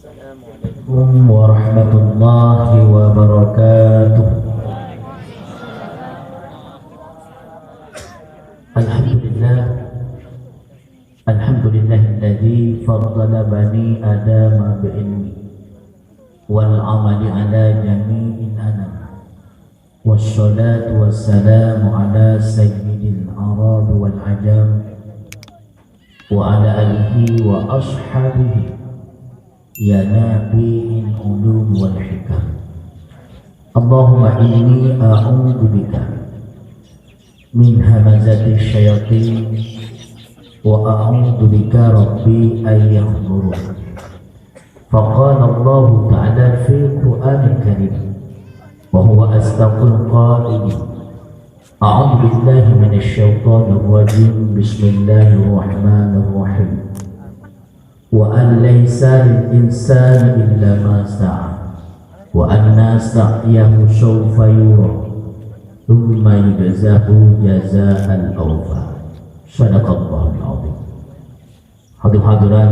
Assalamualaikum warahmatullahi wabarakatuh. Alhamdulillah, alhamdulillahilladzi faddala bani adama bi'ilmi wal amali ala jami'il anam. Wassalatu wassalamu ala sayyidil arab wal ajam wa ala alihi wa ashabihi ya nabi'il ulum wal hikam. Allahumma inni a'udzu bika min hamazati syayatin wa a'udzu bika rabbi an yahdurun. Faqala Allah ta'ala fi Qur'anil Karim wa huwa asdaqul qa'ilin. A'udzu billahi minasy syaithanir rajim. Bismillahir rahmanir rahim. Wa an laysa lil insani illa ma sa'a wa anna sa'yahu sawfa yura thumma yujzahu jazaa'al awfa. Shadaqallahul 'azim. Hadirin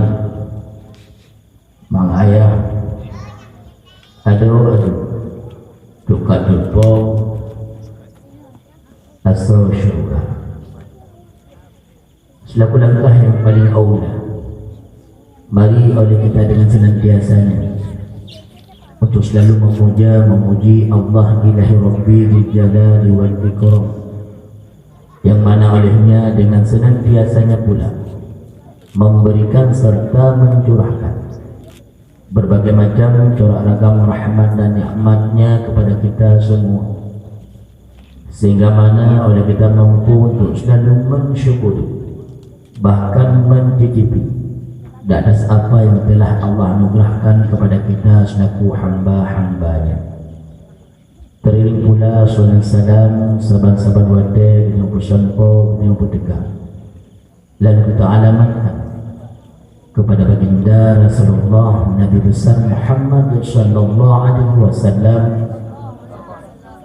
mang ayah aduh duka duka asal syurga selaku langkah yang paling aula. Mari oleh kita dengan senantiasanya untuk selalu memuji Allah ilahi Rabbi bil jalali wal ikram, yang mana olehnya dengan senantiasanya pula memberikan serta mencurahkan berbagai macam corak ragam rahmat dan nikmatnya kepada kita semua, sehingga mana oleh kita mampu untuk selalu mensyukuri bahkan mencicipi di atas apa yang telah Allah anugerahkan kepada kita selaku hamba-hambanya. Teriring pula salam salam saban-saban wadai yang bersampo yang berdekat, lalu kita alamatkan kepada baginda Rasulullah Nabi besar Muhammad sallallahu alaihi wasallam,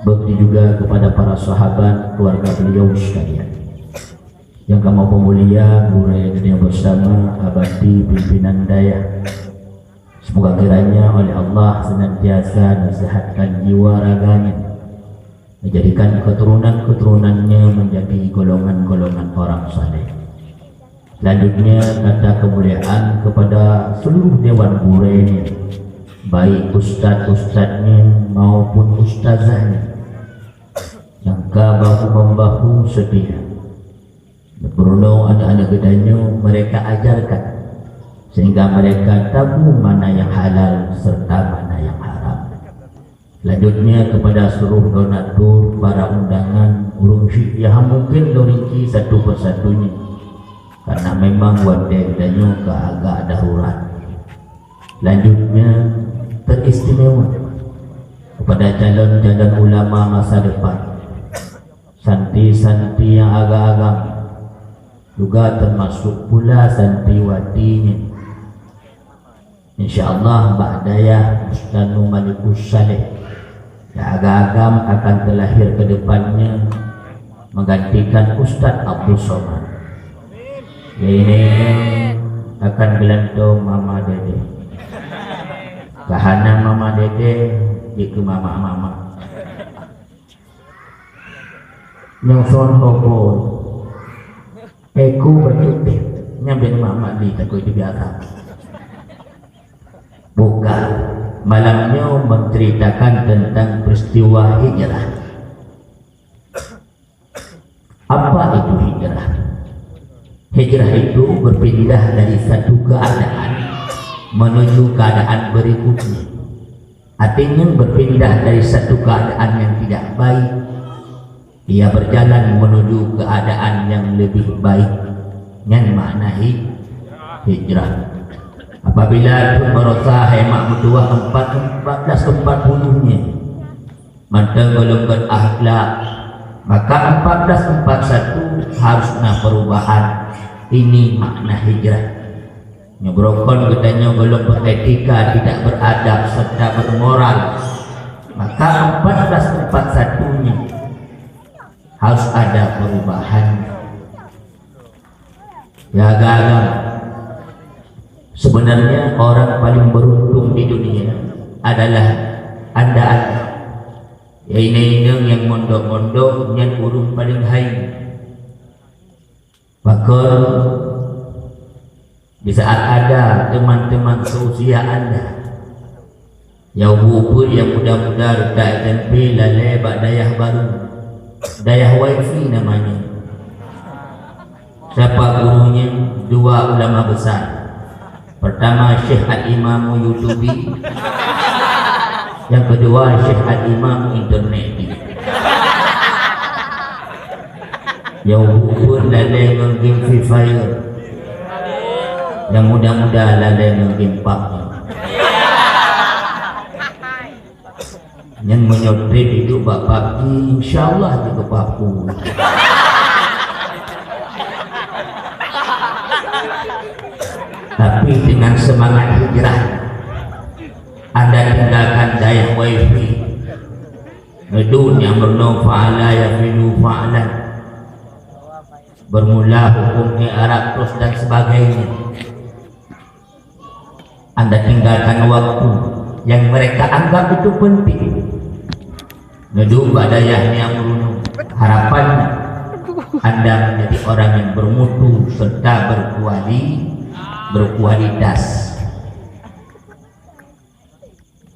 begitu juga kepada para sahabat keluarga beliau sekalian yang kami pemulia guru yang bersama abadi pimpinan daya. Semoga kiranya oleh Allah senantiasa nasihatkan jiwa raganya, menjadikan keturunan-keturunannya menjadi golongan-golongan orang saleh. Selanjutnya kata kemuliaan kepada seluruh dewan gurenya, baik ustaz-ustaznya maupun ustazahnya, yang bahu-membahu setia berulang anak-anak gedanya mereka ajarkan, sehingga mereka tahu mana yang halal serta mana yang haram. Selanjutnya kepada seluruh donatur, para undangan, urung yang mungkin dorinci satu persatunya, karena memang wadai danyo agak darurat. Selanjutnya teristimewa kepada calon-calon ulama masa depan, santi-santi yang agak-agak, juga termasuk pula santriwatinya. InsyaAllah ba'dayah Ustaz Malikus Saleh yang agak-agam akan terlahir ke depannya menggantikan Ustaz Abdul Somad. Ini akan gelantung Mama Dede, kahana Mama Dede itu Mama-Mama yang son hobol Eko bertutup nyampe Mama di takut dibiarkan. Bukan malamnya menceritakan tentang peristiwa hijrah. Apa itu hijrah? Hijrah itu berpindah dari satu keadaan menuju keadaan berikutnya. Artinya berpindah dari satu keadaan yang tidak baik, ia berjalan menuju keadaan yang lebih baik. Yang makna hijrah. Apabila itu merosah hemat berdua 1440-nya maka golongan akhlak, maka 1441 harusnya perubahan. Ini makna hijrah. Nyobrokon katanya golong beretika, tidak beradab serta bermoral, maka 1441-nya harus ada perubahan. Ya gagal Sebenarnya orang paling beruntung di dunia adalah anda. Ya ini yang mondok-mondok yang urung paling hai. Maka di saat ada teman-teman seusia anda yang bubur yang muda-muda letak SMP lalai bak dayah baru, dayah wifi namanya. Siapa gurunya? Dua ulama besar. Pertama Syekh Al-Imam YouTubi, yang kedua Syekh Al-Imam Internet. Yang bubur lalai game Free Fire, yang muda-muda lalai game PUBG. Yang menyodrit itu bapak insyaAllah juga papu. Tapi dengan semangat hijrah anda tinggalkan daya wifi, dunia berno fa'ala ya filu fa'alan, bermula hukum Arab terus dan sebagainya. Anda tinggalkan waktu yang mereka anggap itu penting. Neduk badayah yang merunung. Harapannya anda menjadi orang yang bermutu serta berkualitas.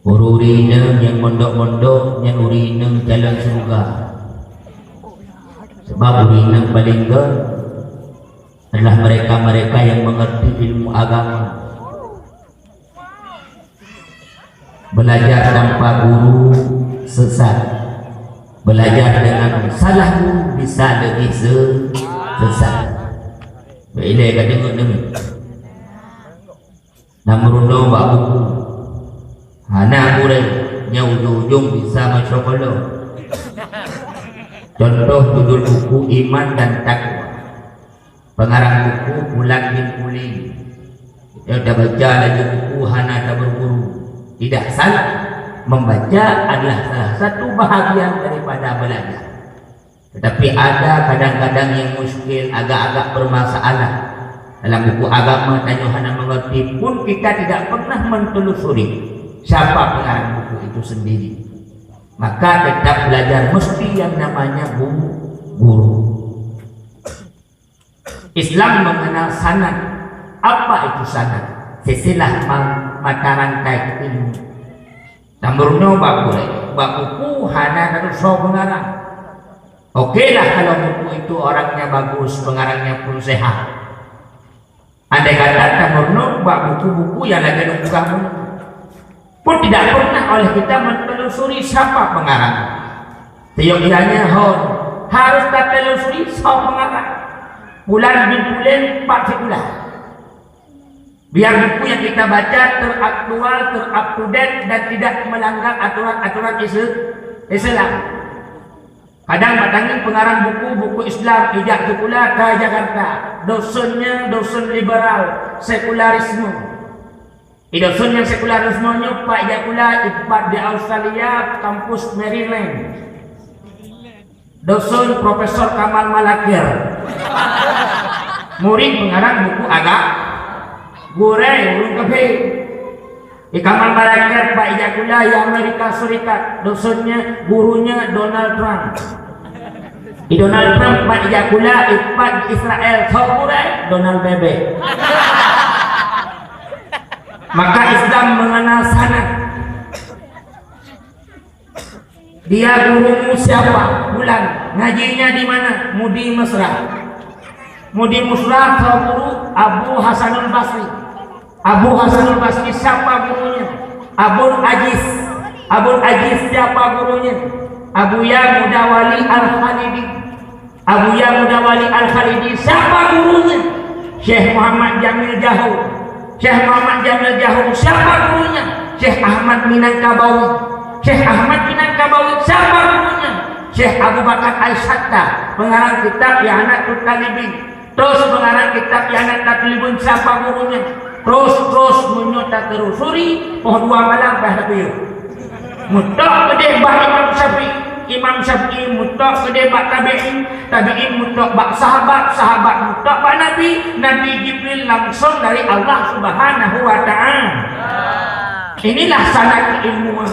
Ururina yang mondok-mondok yang urina jalan surga. Sebab urina paling adalah mereka-mereka yang mengerti ilmu agama. Belajar tanpa guru sesat. Belajar dengan salah guru bisa lebih sesat. Bila kata tengok-tengok nak merundung buat buku anak murid yang ujung-ujung bisa masya-Allah. Contoh judul buku Iman dan Takwa, pengarang buku Pulang bin Kuling. Kita dah baca lagi buku Hana Tabur Guru. Tidak salah, membaca adalah salah satu bahagian daripada belajar. Tetapi ada kadang-kadang yang muskil, agak-agak bermasalah. Dalam buku agama dan Yohana mengerti pun kita tidak pernah mentelusuri siapa pengarang buku itu sendiri. Maka tetap belajar mesti yang namanya guru. Islam mengenal sanad. Apa itu sanad? Silsilah mata rantai ilmu. Tamurno buku hana terus pengarang. Okeylah kalau buku itu orangnya bagus, pengarangnya pun sehat. Andai kata tamurno buku-buku yang lagi nunggu kamu pun tidak pernah oleh kita menelusuri siapa pengarang. Seyogianya harus kita telusuri siapa pengarang. Bulan bin bulan 4 bulan. Biar buku yang kita baca teraktual, terup-to-date dan tidak melanggar aturan-aturan Islam. Kadang batangin pengarang buku Islam ijak sekular ke Jakarta. Dosennya dosen liberal, sekularisme. Dosen yang sekularismenya Pak Jakula ipat di Australia, kampus Maryland. Dosen Profesor Kamal Malakir. Murid pengarang buku agak Gurei ulun kafe. Kamal Malakir Pak Jakula yang Amerika Serikat. Dosennya gurunya Donald Trump. Donald Trump Pak Jakula ipat di Israel. Gurei Donald Bebe. Maka Islam mengenal sanad. Dia gurumu siapa? Bulan. Ngajinya di mana? Mudi Mesra. Mudi Mesra tahu guru Abu Hasanul Basri. Abu Hasanul Basri siapa gurunya? Abul Aziz. Abul Aziz siapa gurunya? Abu Ya Mudawali Al-Khalidi. Abu Ya Mudawali Al-Khalidi siapa gurunya? Syekh Muhammad Jamil Jahu. Syekh Muhammad Jamil Jahu siapa gurunya? Syekh Ahmad Minangkabawi. Syekh Ahmad Minangkabawi siapa gurunya? Syekh Abu Bakar Al-Shatta, pengarang kitab I'anatul Talibin. Terus pengarang kitab I'anatul Talibin siapa gurunya? Terus menyota terusuri. Dua malam dah tapi mudah gede bah Imam Syafi'i. Imam Syafi'i mutlak kedai bak tabi'in, tabi'in mutlak bak sahabat, sahabat mutlak bak Nabi, Nabi Jibril langsung dari Allah Subhanahu wa Ta'ala. Inilah sanad keilmuan.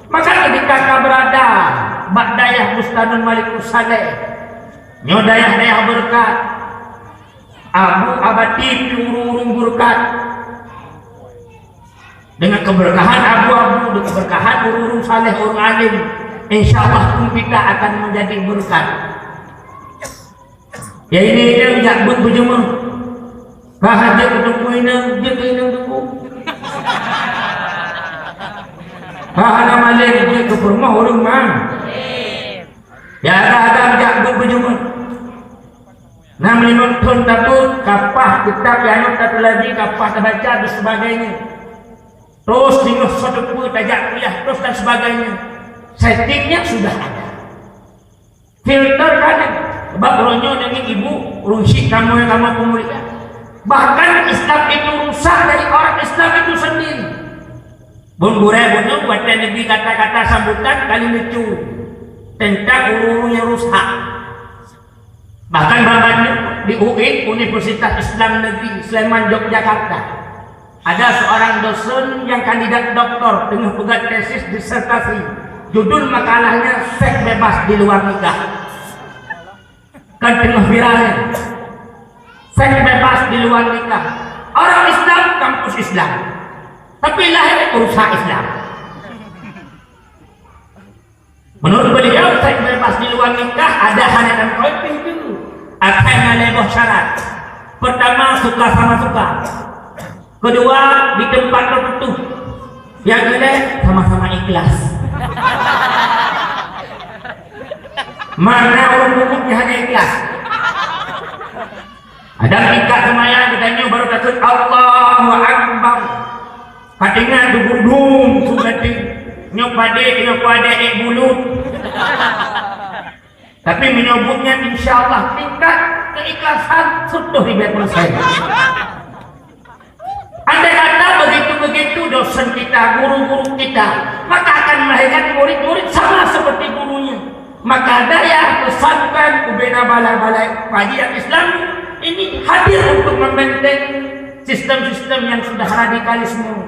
Maka ketika kau berada bak dayah Bustanul Malikus Saleh, nyo dayah-dayah berkat, Abu Abati urung berkat, dengan keberkahan abu-abu, dengan keberkahan urung saleh, urung alim, insyaallah pun kita akan menjadi berkat. Ya ini yang jakbut berjemur bahagia ketemu ini, dia ke ini tunggu bahagia malik, dia ke rumah urung mang ya ada jakbut berjemur 65 tahun takut kapah kitab yang tak lagi kapah terbaca dan sebagainya. Terus tinggal satu tajak kuliah terus dan sebagainya. Settingnya sudah ada. Filter kan, sebab ronyo dengan ibu runsik kamu yang kamu pemulihan. Bahkan Islam itu rusak dari orang Islam itu sendiri. Bumbure bunuh buat Nabi kata-kata sambutan kali lucu tentang uru-urunya rusak. Bahkan bapaknya di UI Universitas Islam Negeri Sleman Yogyakarta. Ada seorang dosen yang kandidat doktor dengan pegat tesis disertasi. Judul makalahnya seks bebas di luar nikah. Kan tengah viralnya. Seks bebas di luar nikah. Orang Islam kampus Islam, tapi lahir urusan Islam. Menurut beliau seks bebas di luar nikah ada hanya dan kopi dulu. Akan ada syarat. Pertama suka sama suka. Kedua di tempat tertutup. Yang kedua sama-sama ikhlas. Mana orang umumnya hanya ikhlas. Ada tingkat semayang katanya baru takut Allahu Akbar. Katingan dugudung sugati nyok pade nyok pade bulut. Tapi menyebutnya insyaallah tingkat keikhlasan sudah 100%. Andai kata begitu-begitu dosen kita, guru-guru kita, maka akan melahirkan murid-murid sama seperti gurunya. Maka daya pesantren ubena balai-balai kajian Islam ini hadir untuk membentengi sistem-sistem yang sudah radikalisme,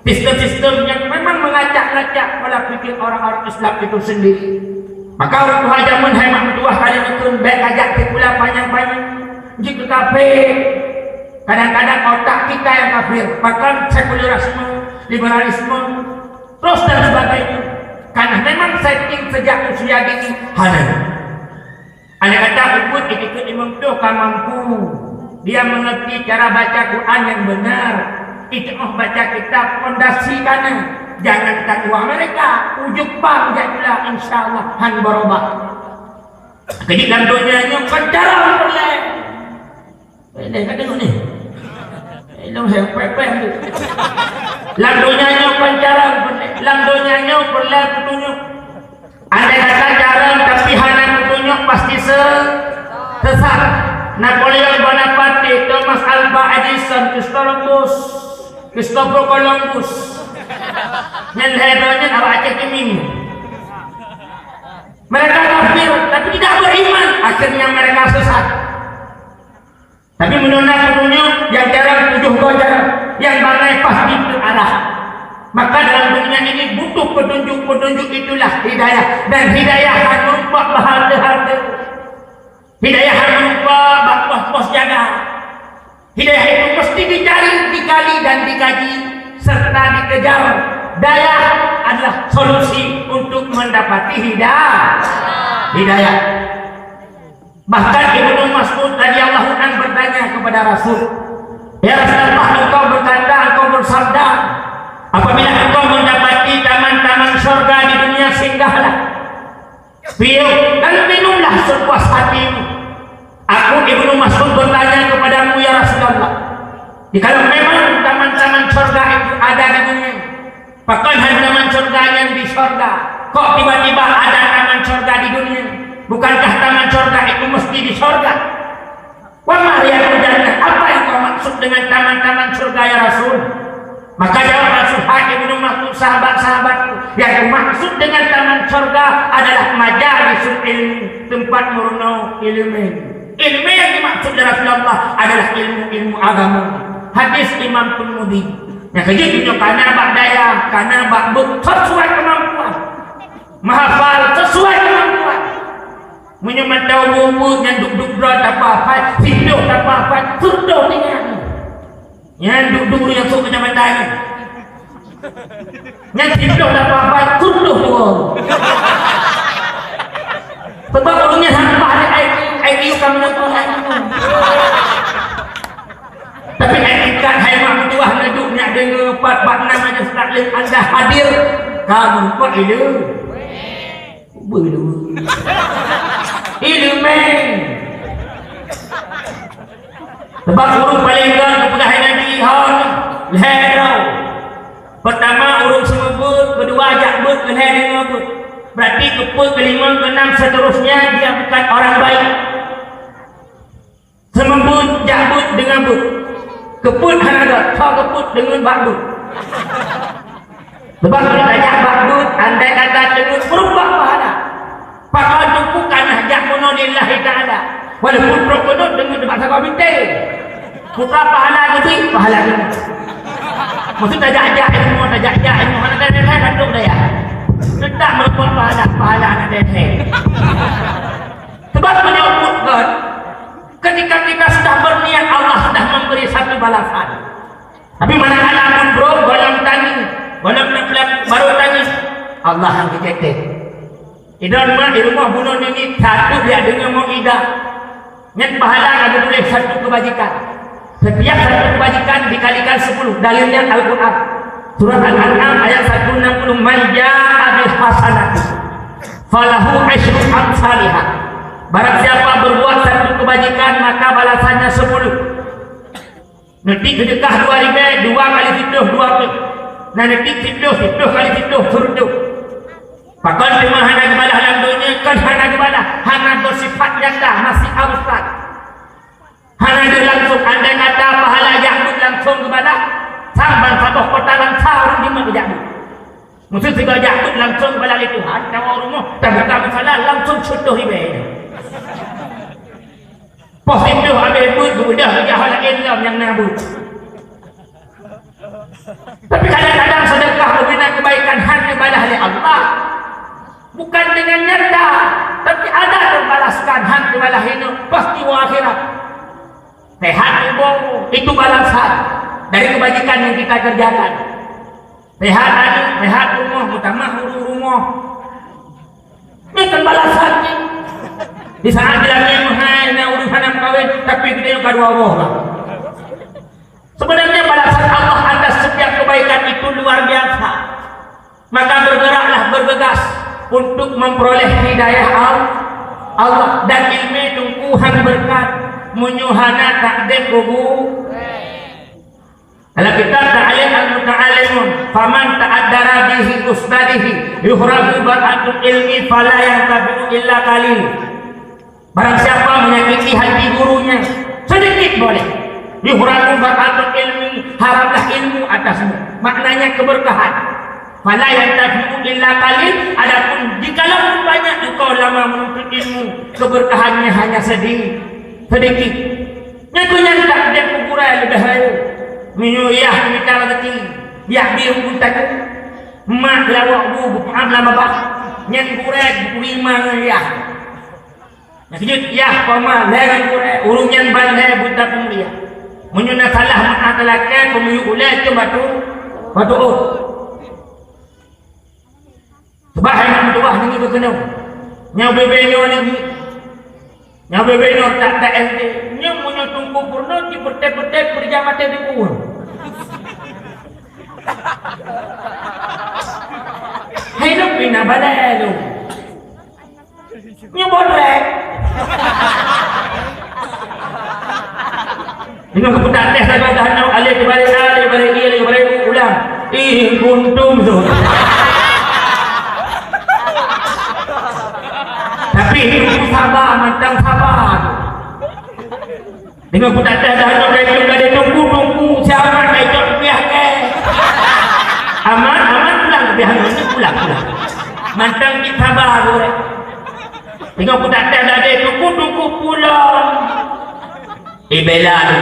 sistem-sistem yang memang mengacak-ngacak pola pikir orang-orang Islam itu sendiri. Maka orang hajamun hemat dua kali nukun baik ajak pula panjang-panjang jika kafir. Kadang-kadang otak kita yang kafir, bahkan sekularisme, liberalisme, terus dan sebagainya. Karena memang setting sejak usia dini halal. Ada kata ukut ikut imam tu kan mampu. Dia mengerti cara baca Quran yang benar. Itu baca kitab fondasi kanan. Jangankan uang mereka, ujuk bang jadilah insyaallah han berubah. Kedik dalam dunianya kan cara boleh. Boleh kan tengok ni. Elok hebat tu. Landonya pancaran, landonya boleh petunjuk. Ada kata jalan tapi hanya petunjuk pasti sesat. Napoleon Bonaparte, Thomas Alva Edison, Christopher Columbus. Yang hebatnya awak cek ini. Mereka kafir tapi tidak beriman, akhirnya mereka sesat. Tapi menurut petunjuk yang jarang tujuh jarak, yang bangai pasti terarah. Maka dalam dunia ini butuh petunjuk-petunjuk itulah hidayah. Dan hidayah akan merupakan berharga-harga. Hidayah akan merupakan pos-pos jaga. Hidayah itu mesti dicari, digali dan dikaji serta dikejar. Daya adalah solusi untuk mendapati hidayah. Bahkan Ibnu Mas'ud radhiyallahu anhu bertanya kepada Rasul, "Ya Rasulullah, engkau berkata, engkau bersabda, apabila engkau mendapati taman-taman surga di dunia singgahlah. Beliau dan minumlah sepuas hatimu." Aku Ibnu Mas'ud bertanya kepadamu, "Ya Rasulullah, jika memang taman-taman surga itu ada di dunia, bahkan hanya taman surga yang di surga, kok tiba-tiba ada taman surga di dunia? Bukankah taman surga itu mesti di surga? Wa Maria jannah, apa yang kau maksud dengan taman-taman surga ya Rasul?" Maka jawab Rasul, hai ibnu Mas'ud sahabat-sahabatku, yang maksud dengan taman surga adalah majalisul ilmi, tempat murno ilmu. Ilmu yang dimaksud dari Rasulullah adalah ilmu-ilmu agama. Hadis Imam Tirmidzi. Yang kejinya karena bak daya, karena bak sesuai kemampuan. Menghafal sesuai kemampuan. Menyumat tahu buku yang duduk tak apa-apa, hidup tak apa-apa, sudah dengan. Yang duduk yang suka macam tanya. Yang hidup tak apa-apa, sudah juga. Sebab orangnya sampah IQ kamu nonton. Tapi ikat hai mak menjuah ngeduknya dengan 446 aja sekali anda hadir. Kamu kok ilmu. Belum. Ilmu. Sebab urung paling kan pegang lagi hon leher. Pertama urung semebut, kedua jakbut, leher dengan but. Berarti keput, kelima, keenam seterusnya dia bukan orang baik. Semebut, jakbut dengan but. Keput hanaga, keput dengan bakbut. Sebab kalau banyak bakbut, andai kata dengan berubah pahala. Pakal itu bukan hajat monolillahi ta'ala. Walaupun prokodot dengan bahasa komite. Putra pahala itu, pahala itu. Maksud tajak-ajak ilmu, tajak-ajak ilmu. Mana ada kandung dah ya. Tidak merebut pahala anak dedek. Sebab menyebut God. Ketika kita sudah berniat, Allah sudah memberi satu balasan. Tapi manakala akan bro, golong tani, golong baru tani, Allah yang diketek. Idan mah di rumah bunuh ini satu dia dengan mau idah. Yang pahala ada boleh satu kebajikan. Setiap satu kebajikan dikalikan 10. Dalilnya Al-Quran. Surah Al-An'am ayat 160. Man ja'a bil hasanati falahu asyru amsalihah. Barang siapa berbuat satu kebajikan maka balasannya 10. Nanti sedekah 2 ribu, 2 kali fituh 2. Nah nanti fituh kali fituh surduh. Pakal cuma hana kebalah dalam dunia kan hana kebalah hana bersifat nyata masih abstrak. Hana dia langsung andai kata pahala yakut langsung kebalah samban sabah kota langsung di mana yakut. Maksud segala yakut langsung kebalah itu Tuhan tawa rumah tak buka masalah langsung contoh ibadah. Positif habis but mudah jahala ilham yang nabut. Tapi kadang-kadang sedekah membina kebaikan hanya ibadah oleh Allah. Bukan dengan nyata, tapi ada terbalaskan hak ibadah ini pasti akhirat. Sehat tubuh itu balasan dari kebajikan yang kita kerjakan. Sehat rumah, utama huru rumah. Ini kan balasannya. Di saat bilangnya mahal, urusan kawin, tapi kita juga 2 orang. Sebenarnya balasan Allah atas setiap kebaikan itu luar biasa. Maka bergeraklah, bergegas untuk memperoleh hidayah Allah dan ilmu tungkuhan berkat menyuhana takdim kubu. Kalau kita ta'alim al-muta'alimun faman ta'addara bihi ustadihi yuhrabu ba'atul ilmi fala yang tabi'u illa qalil. Barang siapa menyakiti hati gurunya sedikit boleh, yuhrabu ba'atul ilmi, haraplah ilmu atasmu, maknanya keberkahan. Fala yang tabi'u illa qalil. Adapun jikalau banyak engkau lama menuntut ilmu, keberkahannya hanya sedikit. Nyatunya tak ada ukuran lebih hayu. Menyuyah mikal kecil, ya dia puntak. Mak lawak bu, bukan lama bah. Nyen kurek lima ya. Nakijut ya pama legan kurek urunyan bandai buta pemulia. Menyuna salah mengakalakan pemiyu ulai tu batu. Sebab yang berdoa ni berkenau. Nyau bebenyo ni. Nyau bebenyo tak SD. Nyau munyo tunggu purno di bertek-bertek berjamate di kuun. Hidup bina badai lu. Nyau bodrek. Dengan keputar teh saya dah nyau alih kembali ulang. Kuntum tu. Tapi hidup sabar, macam sabar. Dengan ku tak ada dah ada tunggu siapa nak ikut rupiah ke? biar ni pulang. Mantang kita baru. Tengok aku tak ada tunggu pulang. Bela tu.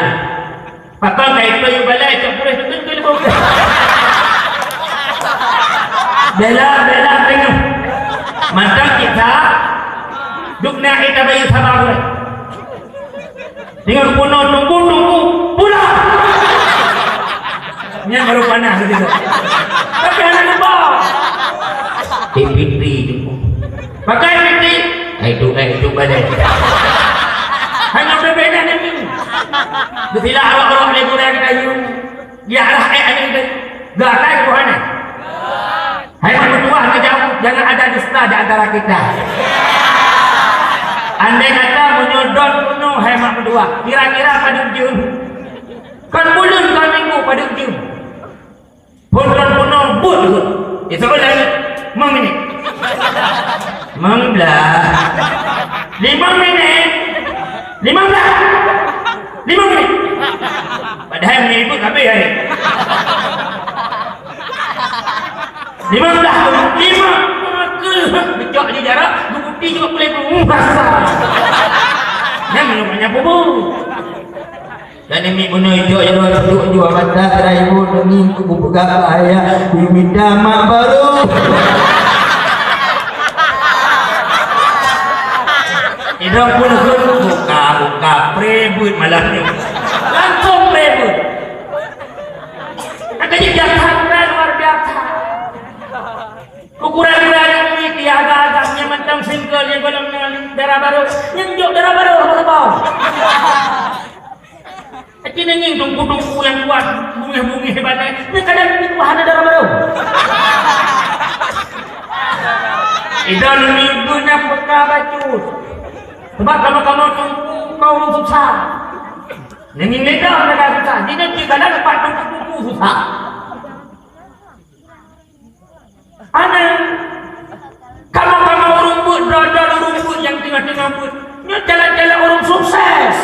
Pakang kait tu yang balai tak boleh tunggu lebih. Bela tengok. Mantang kita duk nak kita bayi sabar boleh. Tengok kuno tunggu pulang. Yang baru panas gitu. Tapi anak lupa. Fitri tu. Pakai Fitri. Itu balai. Hanya berbeza ni. Bila awak leburan kayu, dia arah ayat ini. Gatai Tuhan. Hai mertua jauh, jangan ada dusta di antara kita. Andai kata menyodot penuh hai mak mertua, kira-kira pada ujung. Kan bulan kan minggu pada ujung. Pondok penuh but tu. Itu lagi 5 minit. 5 minit. 5 minit. Padahal minit pun habis hari. 15 Becok di jarak, bukti juga boleh berasa. Jangan banyak bubur. Dan ini punya hijau yang duduk jual batas raibu demi kubu ayah minta mak baru. Idam pun buka prebut malamnya. Langsung prebut. Agaknya jatah luar biasa. Ukuran-ukuran ini agak-agaknya mentang single yang golong darah baru. Yang jok darah baru apa-apa. Ini nenging tungku-tungku yang kuat, bunga-bunga hebatnya. Ini kadang ini wahana darah baru. Idam minggu nak peka bacus. Sebab kalau kamu tunggu kau susah. Nenging ledah mereka susah. Dia nanti kadang dapat tunggu susah. Ana kalau kamu rumput, dodol rumput yang tengah-tengah rumput, ini jalan-jalan orang sukses.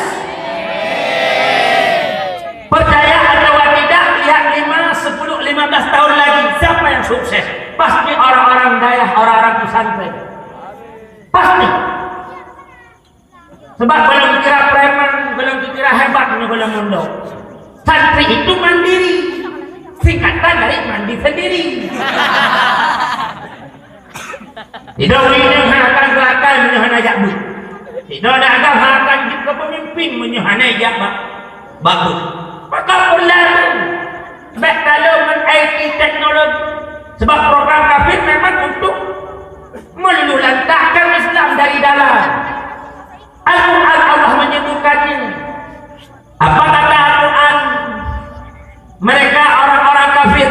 Percaya atau tidak, lihat 5, 10, 15 tahun lagi siapa yang sukses? Pasti orang-orang daya, orang-orang pesantren. Pasti. Sebab belum kira preman, belum kira hebat, belum mondok. Santri itu mandiri. Singkatan dari mandi sendiri. Tidak boleh akan belakang menyuhana jakbut. Tidak ada agama akan juga pemimpin menyuhana jakbut. Bagus. Maka perlahan baik dalam IT teknologi. Sebab program kafir memang untuk meluluhlantahkan Islam dari dalam. Al-Quran Allah menyebutkannya. Apa kata Al-Quran? Mereka orang-orang kafir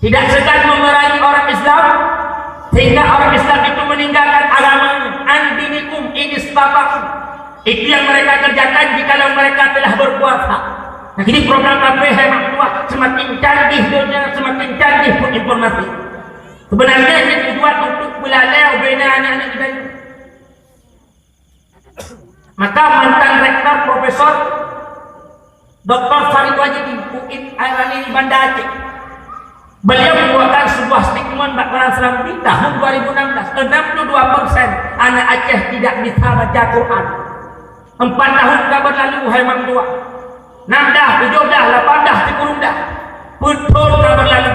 tidak segan memerangi orang Islam sehingga orang Islam itu meninggalkan agamanya. Andinikum inistatak. Itu yang mereka kerjakan jikalau mereka telah berpuasa. Nah, ini program kafir hemat tua semakin canggih dunia, semakin canggih pun informasi. Sebenarnya ini tujuan untuk belalai bina anak-anak kita. Maka mantan rektor Profesor Dr. Farid Wajidi UIN Airani Banda Aceh, beliau membuatkan sebuah statement bakalan selanjutnya di tahun 2016. 62% anak Aceh tidak bisa baca Quran. 4 tahun tak berlalu hai mang tua. 6 dah, 7 dah, 8 dah, 10 dah. Betul tak berlalu.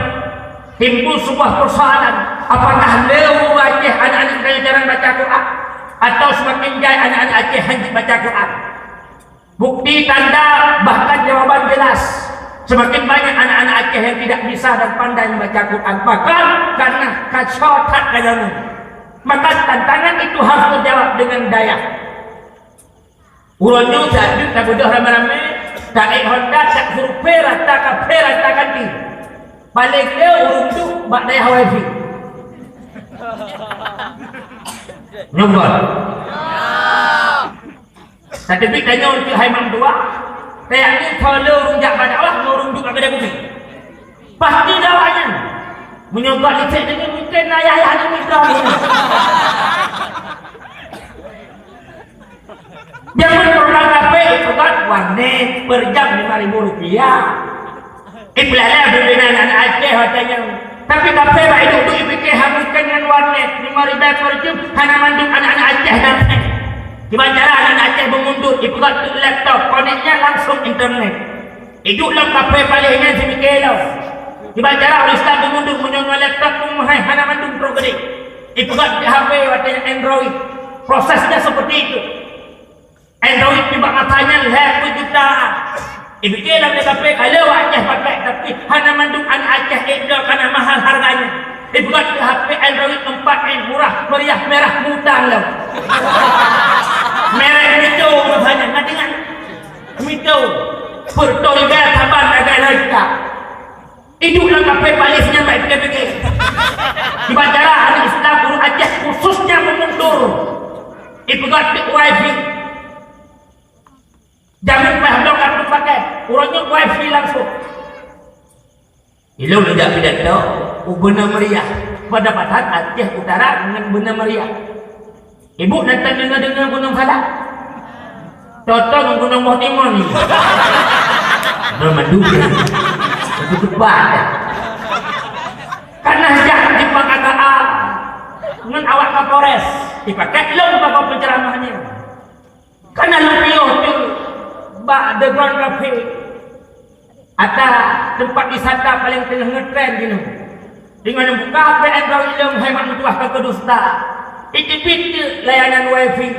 Timbul sebuah persoalan. Apakah lewu Aceh anak-anak kita jarang baca Quran? Atau semakin jaya anak-anak Aceh hanya baca Quran? Bukti tanda bahkan jawaban jelas. Semakin banyak anak-anak Aceh yang tidak bisa dan pandai membaca Quran. Maka karena kacau tak kajamu. Maka tantangan itu harus dijawab dengan daya. Uronyo jadi tak bodoh ramai-ramai. Tak Honda, tak Surpera, tak Kapera, tak Kanti. Balik dia urung tu bak daya wifi. Nyumbal. Tapi tanya untuk hai mang tua, kayak ni kalau urung jak pada Allah, urung juga pada bumi. Pasti jawabnya. Menyogok licik dengan mungkin ayah-ayah ni minta. Jangan program kafe itu kan warnet per jam 5.000 rupiah. Iplah berbeda anak Aceh hotel yang Tapi kafe baik duduk fikir habiskan dengan warnet 5,000 per jam hanya mandung anak-anak Aceh dan gimana cara anak-anak Aceh mengundur ibuat laptop koneknya langsung internet hiduplah kafe palingnya si fikir tau gimana cara orang Islam mengundur menyonong laptop mahal hanya mandung progres ibuat di HP watanya Android prosesnya seperti itu Android tiba matanya leher jutaan Ibikilah dia kafe kalau Aceh pakai tapi hanya mandung anak Aceh itu karena mahal harganya. Dibuat HP Android 4M murah meriah merah mutang lah. Merah itu makanya nggak dengar. Itu bertolga sabar agak lagi. Hiduplah kafe balisnya baik fikir. Dibaca hari Islam guru Aceh khususnya mengundur. Dibuat di wifi. Jangan paham kartu pakai, orangnya wifi langsung. Ilu tidak tahu, Benar Meriah pada Patan Aceh Utara dengan Benar Meriah. Ibu datang dengar Gunung Salak. Contoh dengan Gunung Moh Timur ni. Bermandu dia, betul badan. Karena jangan dipakai dengan awak Kapolres, dipakai lo bapak penceramahnya. Karena lu tu. The Grand Cafe atau tempat wisata paling tengah ngetrend gini dengan membuka HP Android yang hemat mutuah ke kedusta itu layanan wifi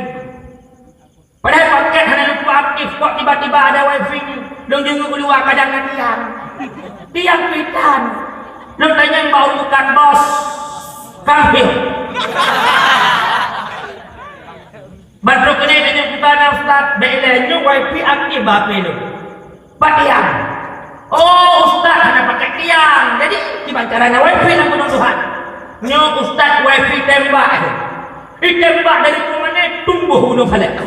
padahal paket hanya lupa aktif kok tiba-tiba ada wifi lu jenguk keluar kadang tiang pitan lu tanya bau bukan bos kambing Badro kena dengan putana Ustaz Beilanya wifi aktif apa itu? Tiang. Oh Ustaz hanya pakai tiang. Jadi gimana caranya wifi yang penuh Tuhan? Nyo Ustaz wifi tembak itu. Ditembak dari mana tumbuh gunung Salak.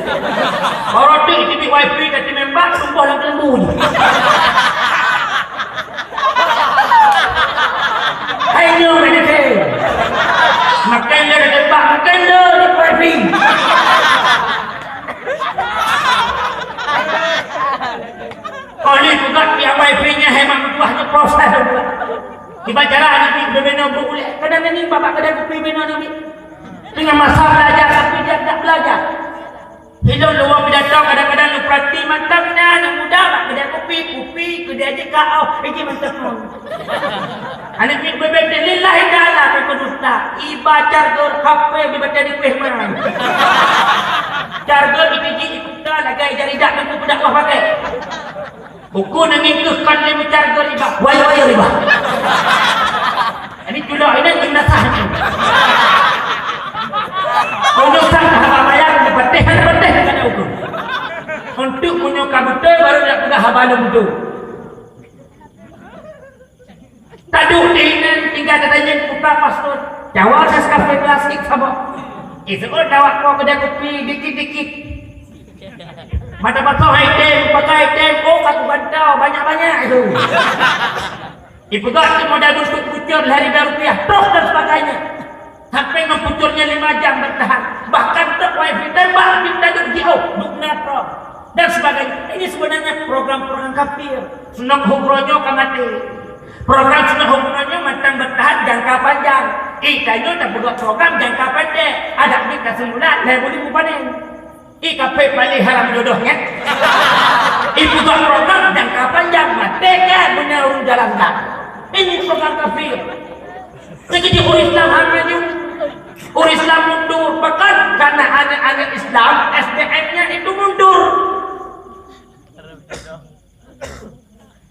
Orang tu itu wifi dari tembak tumbuh dalam lembu. Hai nyo mana makan dia tembak makan dia di wifi. Oleh juga yang wifi-nya hemat mutuahnya proses juga. Dibaca lah anak berbina berulang. Kadang ini bapak kadang kopi bina ni. Dengan masa belajar tapi dia tak belajar. Hidup luar pidato kadang-kadang lu perhati mantap ni anak muda bak kedai kopi kedai je kau. Ini mantap pun. Anak ni berbeda lillahi ta'ala ke dusta. Iba charger HP dibaca di kuih mana. Charger IPG ikutan lagi jari dak dengan budak wah pakai. Buku nangikkan dia charger riba. Waya riba. Ini sudah ini jenazah. Kalau sang bayar betih ada ukur. Untuk punya kabutai baru nak pegang habalum tu. Taduh ini tinggal katanya buka paspor. Jawab das kafe klasik sama. Itu jawab kau kedai kopi dikit-dikit. Mata patah item, pakai item, oh satu bantau banyak-banyak itu. Ipugat modal untuk kucur hari rupiah, terus dan sebagainya. Sampai mempucurnya 5 jam bertahan. Bahkan tak wifi tembak, minta duduk jauh, duduk netro dan sebagainya. Ini sebenarnya program-program kafir. Senang hukronyo kamati. Program senang hukronyo matang bertahan jangka panjang. Ikanyo tak buat program jangka pendek. Ada kita semula, saya boleh bupanin. Kafe paling haram jodohnya. Ibu buat program jangka panjang, mati kan punya urung jalan tak. Ini program kafir. Jadi orang Islam hanya orang Islam mundur bahkan karena anak-anak Islam SDM-nya itu mundur.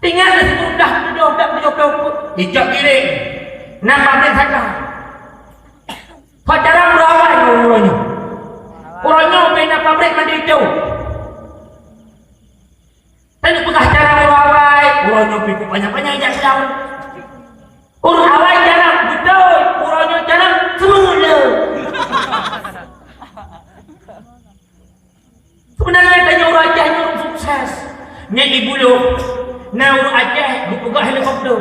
Tinggal di situ dah hijab kiri. Nampak saja. Pacaran berawal orangnya. Orangnya bina pabrik mandi itu. Tadi bekas cara berawal. Orangnya pikir banyak-banyak hijab jauh. Orang awal jarang betul, orangnya jarang semula. Sebenarnya tanya orang Aceh ni orang sukses. Ni ibu lu, nah orang Aceh dipegang helikopter.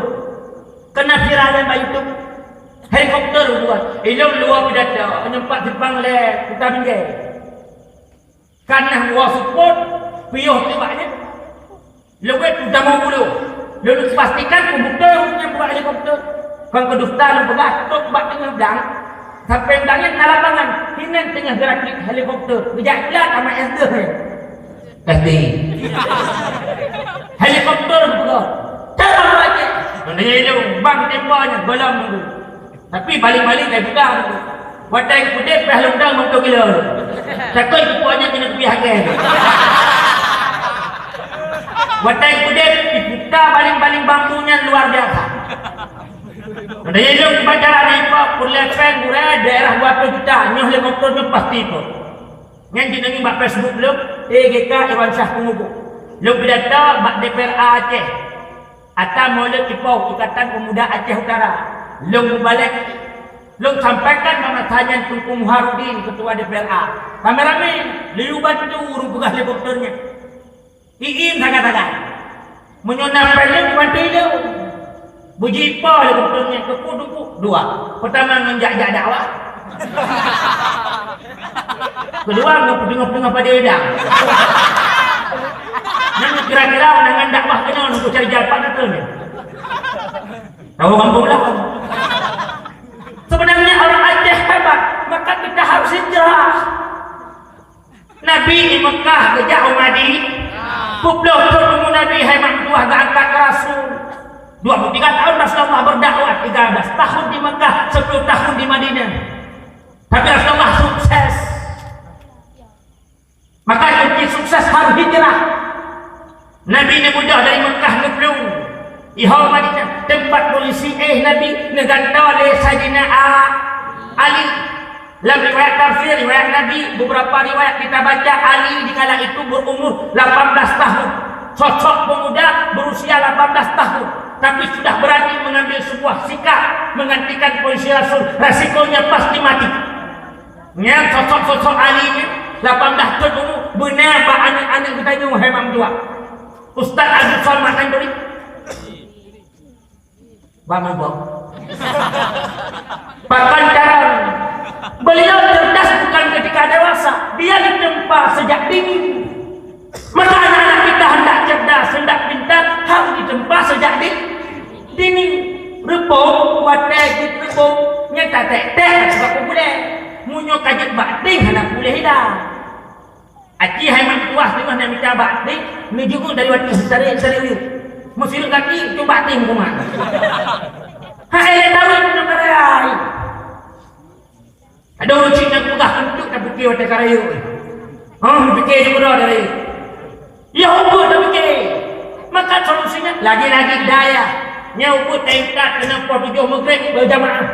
Kena viral dalam YouTube. Helikopter buat. Ilmu luar pidato, menyempat Jepang le, kita pinggir. Karena luar support, piyuh tibaknya. Lewat sudah mau bulu. Lalu pastikan komputer yang buat helikopter. Kau kedufta lu begatuk bak tengah dang. Sampai dangnya na lapangan. Hinan tengah gerak helikopter. Berjalan sama SD. SD. Helikopter betul. Terbang lagi. Dia itu bang tembaknya belum dulu. Tapi balik-balik dia pegang dulu. Watai kudip peh lundang untuk gila. Takut pokoknya kena pergi hakim. Watai kudip diputar baling-baling bambunya luar biasa. Dia itu pacaran ni kok pulepen gura daerah Watu kita. Ni helikopter tu pasti tu. Yang kita ni buat Facebook lu, GK Iwan Syah Pengubu. Lu berdata bak DPR Aceh. Atau Maulid Ipau Ikatan Pemuda Aceh Utara. Lu balik. Lu sampaikan pemasaran Tunku Muharudin Ketua DPR. Kameramen, lu bantu urus tugas helikopternya. Iim sangat-sangat. Menyonap peluk bantu lu. Buji Ipau helikopternya kepuk-dupuk. Dua. Pertama menjak-jak dakwah. Kedua ngepengah-pengah pada edang. Nang kira-kira dengan dakwah kena untuk cari jawapan apa ni? Tahu kampung lah. Sebenarnya orang Aceh hebat, maka kita harus hijrah. Nabi di Mekah kejak Umadi. 20 tahun Nabi hebat tua gak angkat ke Rasul. 23 tahun Rasulullah berdakwah, 13 tahun di Mekah, 10 tahun di Madinah. Tapi Rasulullah sukses. Maka kunci sukses harus hijrah. Nabi ni mudah dari Mekah ke Pelung. Ihau Madinah tempat polisi Nabi neganta oleh Sayyidina Ali. Dalam riwayat tafsir, riwayat Nabi, beberapa riwayat kita baca Ali di kala itu berumur 18 tahun. Sosok pemuda berusia 18 tahun. Tapi sudah berani mengambil sebuah sikap menggantikan polisi Rasul. Resikonya pasti mati. Yang sosok-sosok Ali ni 18 tahun dulu benar pak anak-anak kita ni hebat tua. Ustaz Abdul Salman Andori. Bangun bang. Pakancaran. Beliau cerdas bukan ketika dewasa. Dia ditempa sejak dini. Maka anak-anak kita hendak cerdas, hendak pintar harus ditempa sejak dini. Repong, wadah gitu repong. Nyata tek-tek sebab aku boleh. Munyo kajet bating anak boleh hilang. Aci hemat tuah di mana minta bating. Ni juga dari waktu seri. Mesir kaki coba bating rumah. Hai tahu itu karya. Ada orang Cina pegah untuk tak fikir waktu karya. Fikir juga dari. Ya ubud tak fikir. Maka solusinya lagi-lagi daya. Nya ubud tingkat kena puas 7 maghrib berjamaah.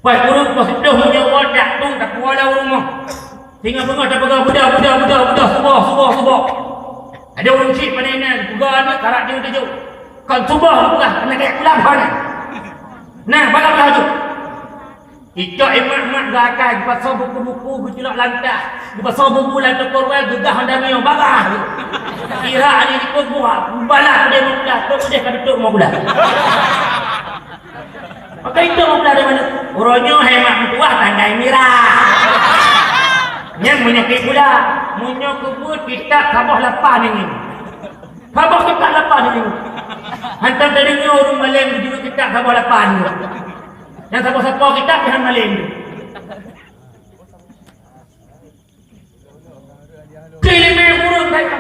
Pai kurung pas dah punya wadah tung tak kuala rumah. Tinggal bengah tak pegang budak subah. Ada orang cik pada ini, pegang ni karak dia tujuh. Kan subah pegang kena kayak kulap mana. Nah, bagai baju. Kita emak-emak gakai pasal buku-buku berjelak lantas. Pasal bulan doktor wel gegah anda meo bagah. Kira ada di kubuah, balas dia mula, tok dia kan tok mau bulan. Maka itu mau dari mana? Uronyo hemat tuah tanggai mirah. Yang menyakit pula, menyakut kita sabah lapan ini. Sabah kita lapan ini. Hantar dari orang Malaysia juga kita sabah lapan ini. Yang sabah-sabah kita pihak Malaysia. Kelima burung saya.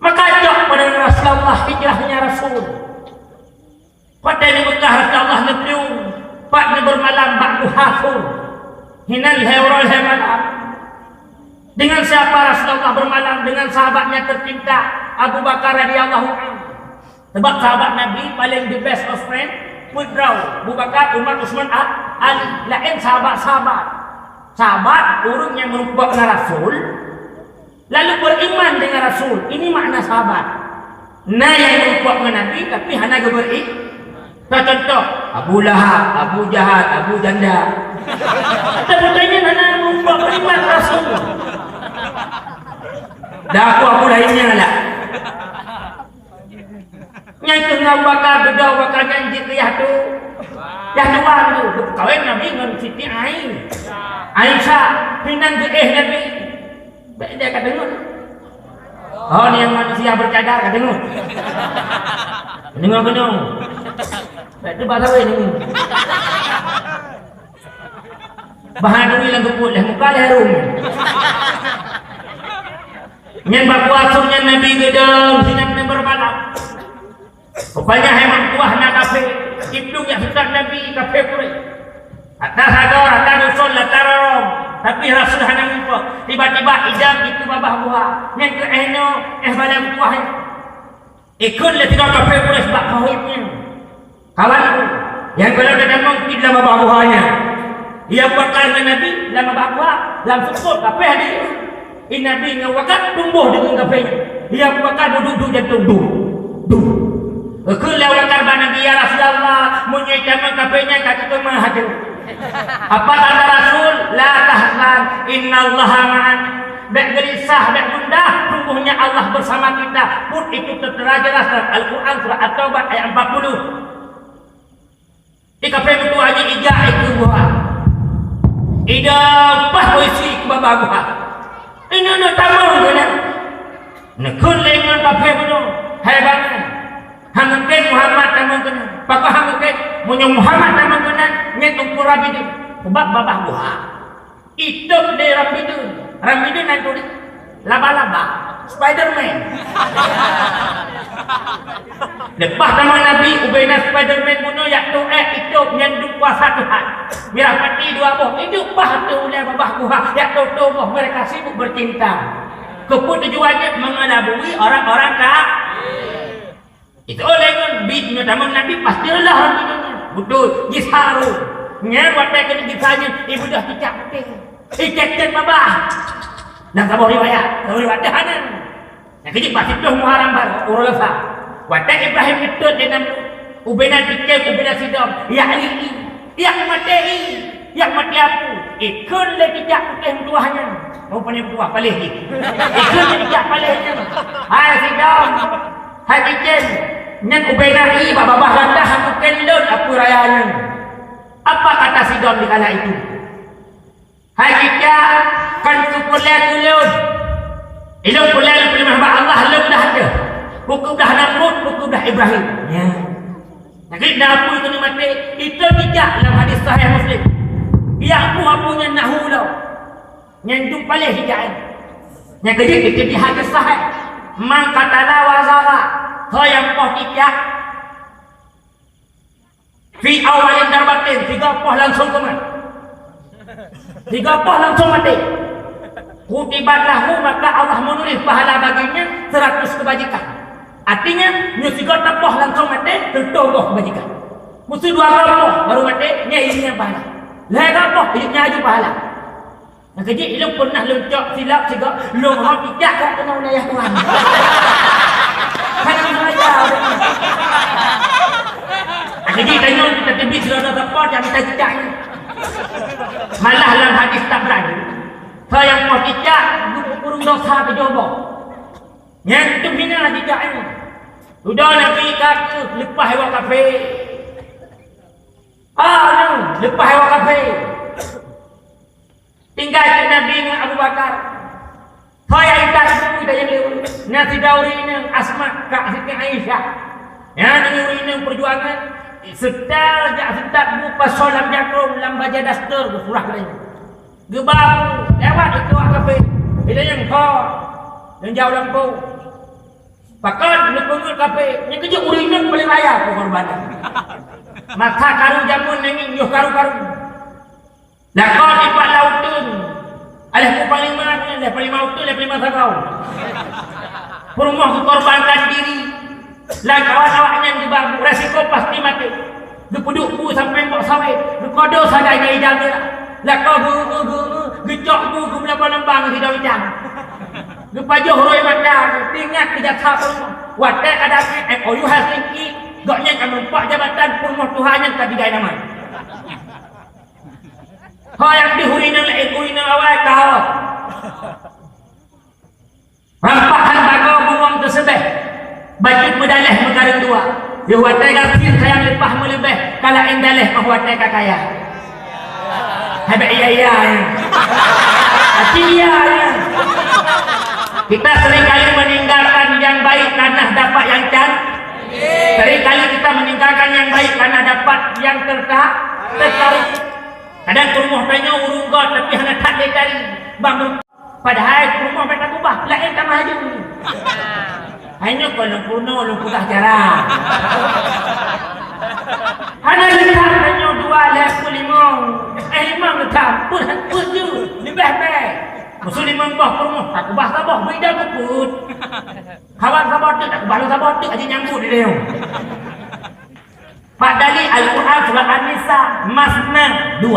Maka jauh pada Rasulullah hijrahnya Rasul. Pada ini Mekah Rasulullah Nabiung. Pak ni bermalam bakdu haful. Hinal heurol hemalam. Dengan siapa Rasulullah bermalam? Dengan sahabatnya tercinta Abu Bakar radhiyallahu anhu. Sebab sahabat Nabi paling the best of friend Putrau Abu Bakar, Umar, Utsman, Ali. Lain sahabat-sahabat. Sahabat orang yang merupakan Rasul lalu beriman dengan Rasul. Ini makna sahabat. Nah yang merupakan Nabi tapi hanya beriman. Contoh Abu Lahab, Abu Jahal, Abu Janda. Sebetulnya hanya merupakan beriman Rasul. Dah aku lainnya lah. Yang tengah bakar bedau bakar janji kriah tu. Yang tuan tu kawin Nabi dengan Siti Aisyah. Pinang ke Nabi. Baik dia kata dengar. Oh ni yang manusia bercadar kata dengar. Dengar kena. Tak ada bahasa lain ni. Bahan dulu yang keput lah. Muka lah harum. Yang berkuasanya Nabi gedeng. Sinan yang berbalap. Rupanya hemat tuah nak kafe. Ibnu yang sedang Nabi kafe kurek. Atas hadar, atas usul, atas rom. Tapi Rasul hanya lupa. Tiba-tiba idam itu babah buah. Yang ke balam tuahnya. Ikut lah tidak kafe kurek sebab kahwitnya. Kawan aku. Yang kalau ada nama tidak babah buahnya. Ia bakal Nabi lama bawa dalam sukut kafe hadir. Ini Nabi ngawakan tumbuh dengan kafe. Ia bakal duduk jantung duduk. Kalau karban Nabi ya Rasulullah menyatakan kafenya kata tu hadir. Apa kata Rasul? La tahzan innallaha ma'ana. Bak gelisah, bak gundah, sungguhnya Allah bersama kita. Pun itu tertera jelas dalam Al-Quran surah At-Taubah ayat 40. Di kafe itu hanya ijah itu buah. Ida pas puisi ke babah buah. Ini nak tamu ke nak? Nak kulengan kafe itu. Hebat. Hamken Muhammad tamu kena. Pakah hamken punya Muhammad tamu kena. Nyetung purabi itu. Sebab babah buah. Itu di Rambidun. Rambidun nanti laba-laba. Spiderman. Lepas nama Nabi Ubaina Spiderman bunuh yak tu itu nyandung kuasa Tuhan. Biar mati dua boh. Itu bah tu oleh babah buah. Yak tu boh mereka sibuk bercinta. Keput tujuannya mengelabui orang-orang tak. Itu oleh kan bidnya tamang Nabi pastilah Rambidunnya. Betul. Gisharu. Nya watai kena gisanya ibu dah cicak putih. Ikat babah. Dan kamu riwayat dahanan. Yang kecil pasti tu Muharram baru urul lefa. Watak Ibrahim itu dengan Ubaina Tikem, Ubaina Sidom. Ya Ali, yang mati aku. Ikut le tidak putih tuahnya. Mau punya tuah palih ni. Ikut le tidak palihnya. Hai Sidom, hai Tikem. Nyan Ubaina I, babah landah aku kendon aku rayanya. Apa kata Sidom di kala itu? Hai kita kan kuliah tulun. Ilmu kuliah perintah Allah lem dah ada. Hukum dah Namrud, hukum dah Ibrahim. Ya. Jadi apa itu ni mati? Itu tidak dalam hadis sahih Muslim. Yang punya nahu lau. Yang jumpa leh hijaan. Yang kedua di hadis sahih. Man katala wazara. Yang poh tidak. Fi awalin darbatin. 3 poh langsung kemat. 3 poh langsung mati. Kutibat lahu maka Allah menulis pahala baginya 100 kebajikan. Artinya nyusigot tepoh langsung mati tertogoh kebajikan. Mesti 2 poh baru mati nya pahala. Lega poh hidupnya aja pahala. Yang kecil ilmu pernah luncak silap juga lu mau tidak kat kena wilayah Tuhan. Kan sengaja. Jadi tanya kita tebis sudah tepoh yang kita tidak. Malah dalam hadis tak berani. Yang mau tidak, kurung dosa ke jobok. Yang itu hina tidak ini. Sudah Nabi kata, lepas hewa kafe. Lepas hewa kafe. Tinggal ke Nabi dengan Abu Bakar. Saya ingat itu dah jadi. Nasi Dauri ini, Asma, Kak Siti Aisyah. Yang ini perjuangan. Setar buka solam jarum, lambaja dastur, surah lain. Gebab lewat itu kafe. Bila yang kau yang jauh lampau. Pakat nak pengut kafe. Yang kerja urinnya boleh raya korban. Maka karu jamun nanging yo karu-karu. Lah kau di pak laut tu. Alah ku paling mana dah paling mau tu dah paling masa kau. Perumah korbankan diri. Lah kawan-kawannya di bangku resiko pasti mati. Duduk sampai mbok sawit. Kodo sadai ijam dia. Lah kau gecok buku lembang tidak ucap. Gepajuh roi mata, ingat tidak tahu. Wadah kadang MOU Helsinki, gaknya kan mempak jabatan purmoh Tuhan yang tadi gaya nama. Yang dihurina lah ikuina awal kau. Rampahan bago buang tersebut. Bajut medalih megaring 2. Dia wadah gasir sayang lepah melebih. Kalau indalih wadah kakaya. Habis iya. Hati iya. Kita seringkali meninggalkan yang baik karena dapat yang cantik. Seringkali meninggalkan yang baik karena dapat yang tertarik. Kadang rumah tanya urung god tapi hanya tak dari bangun. Padahal rumah mereka ubah lain tak maju. Hanya kalau kuno lu putah jarang. Hanya lihat tanya dua lepas limau. Limau letak pun tuju lebih baik. Musuh limau bah rumah tak ubah sabah beda keput. Kawan sabah tu tak ubah sabah tu aja nyambut dia. Padali Al-Quran surah An-Nisa masna 2.